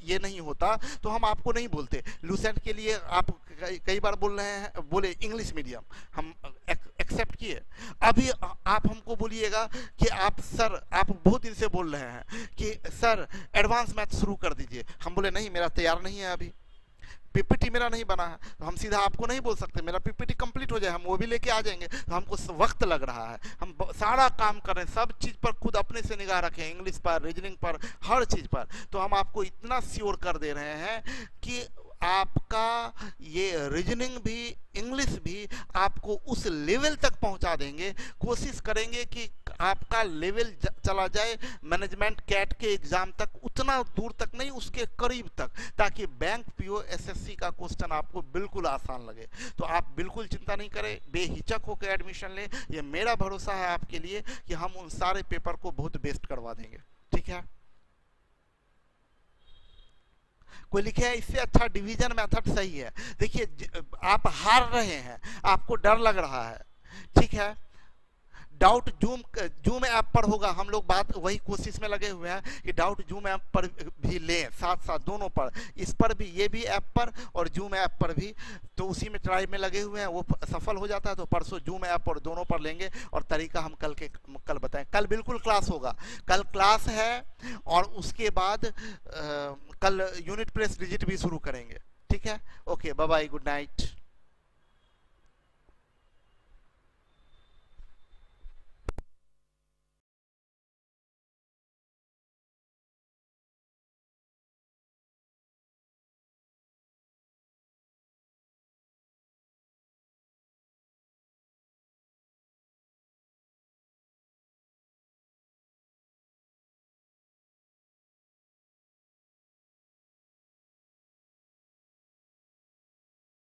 ये नहीं होता तो हम आपको नहीं बोलते। लूसेंट के लिए आप कई बार बोल रहे हैं, बोले इंग्लिश मीडियम, हम एक्सेप्ट किए। अभी आप हमको बोलिएगा कि आप सर, आप बहुत दिन से बोल रहे हैं कि सर एडवांस मैथ शुरू कर दीजिए, हम बोले नहीं मेरा तैयार नहीं है, अभी पीपीटी मेरा नहीं बना है, तो हम सीधा आपको नहीं बोल सकते मेरा पीपीटी कंप्लीट हो जाए, हम वो भी लेके आ जाएंगे। तो हमको वक्त लग रहा है, हम सारा काम करें, सब चीज़ पर खुद अपने से निगाह रखें, इंग्लिश पर, रीजनिंग पर, हर चीज़ पर। तो हम आपको इतना श्योर कर दे रहे हैं कि आपका ये रीजनिंग भी, इंग्लिश भी आपको उस लेवल तक पहुंचा देंगे। कोशिश करेंगे कि आपका लेवल चला जाए मैनेजमेंट कैट के एग्जाम तक, उतना दूर तक नहीं, उसके करीब तक, ताकि बैंक पीओ एसएससी का क्वेश्चन आपको बिल्कुल आसान लगे। तो आप बिल्कुल चिंता नहीं करें, बेहिचक होकर एडमिशन लें, ये मेरा भरोसा है आपके लिए कि हम उन सारे पेपर को बहुत बेस्ट करवा देंगे। ठीक है? कोई लिखे है इससे अच्छा डिवीजन मेथड सही है। देखिए आप हार रहे हैं, आपको डर लग रहा है, ठीक है, डाउट जूम ऐप पर होगा, हम लोग बात वही कोशिश में लगे हुए हैं कि डाउट जूम ऐप पर भी लें, साथ साथ दोनों पर, इस पर भी, ये भी ऐप पर और जूम ऐप पर भी, तो उसी में ट्राई में लगे हुए हैं। वो सफल हो जाता है तो परसों जूम ऐप और दोनों पर लेंगे, और तरीका हम कल बताएं। कल बिल्कुल क्लास होगा, कल क्लास है, और उसके बाद कल यूनिट प्लेस डिजिट भी शुरू करेंगे। ठीक है? Okay, bye bye, good night.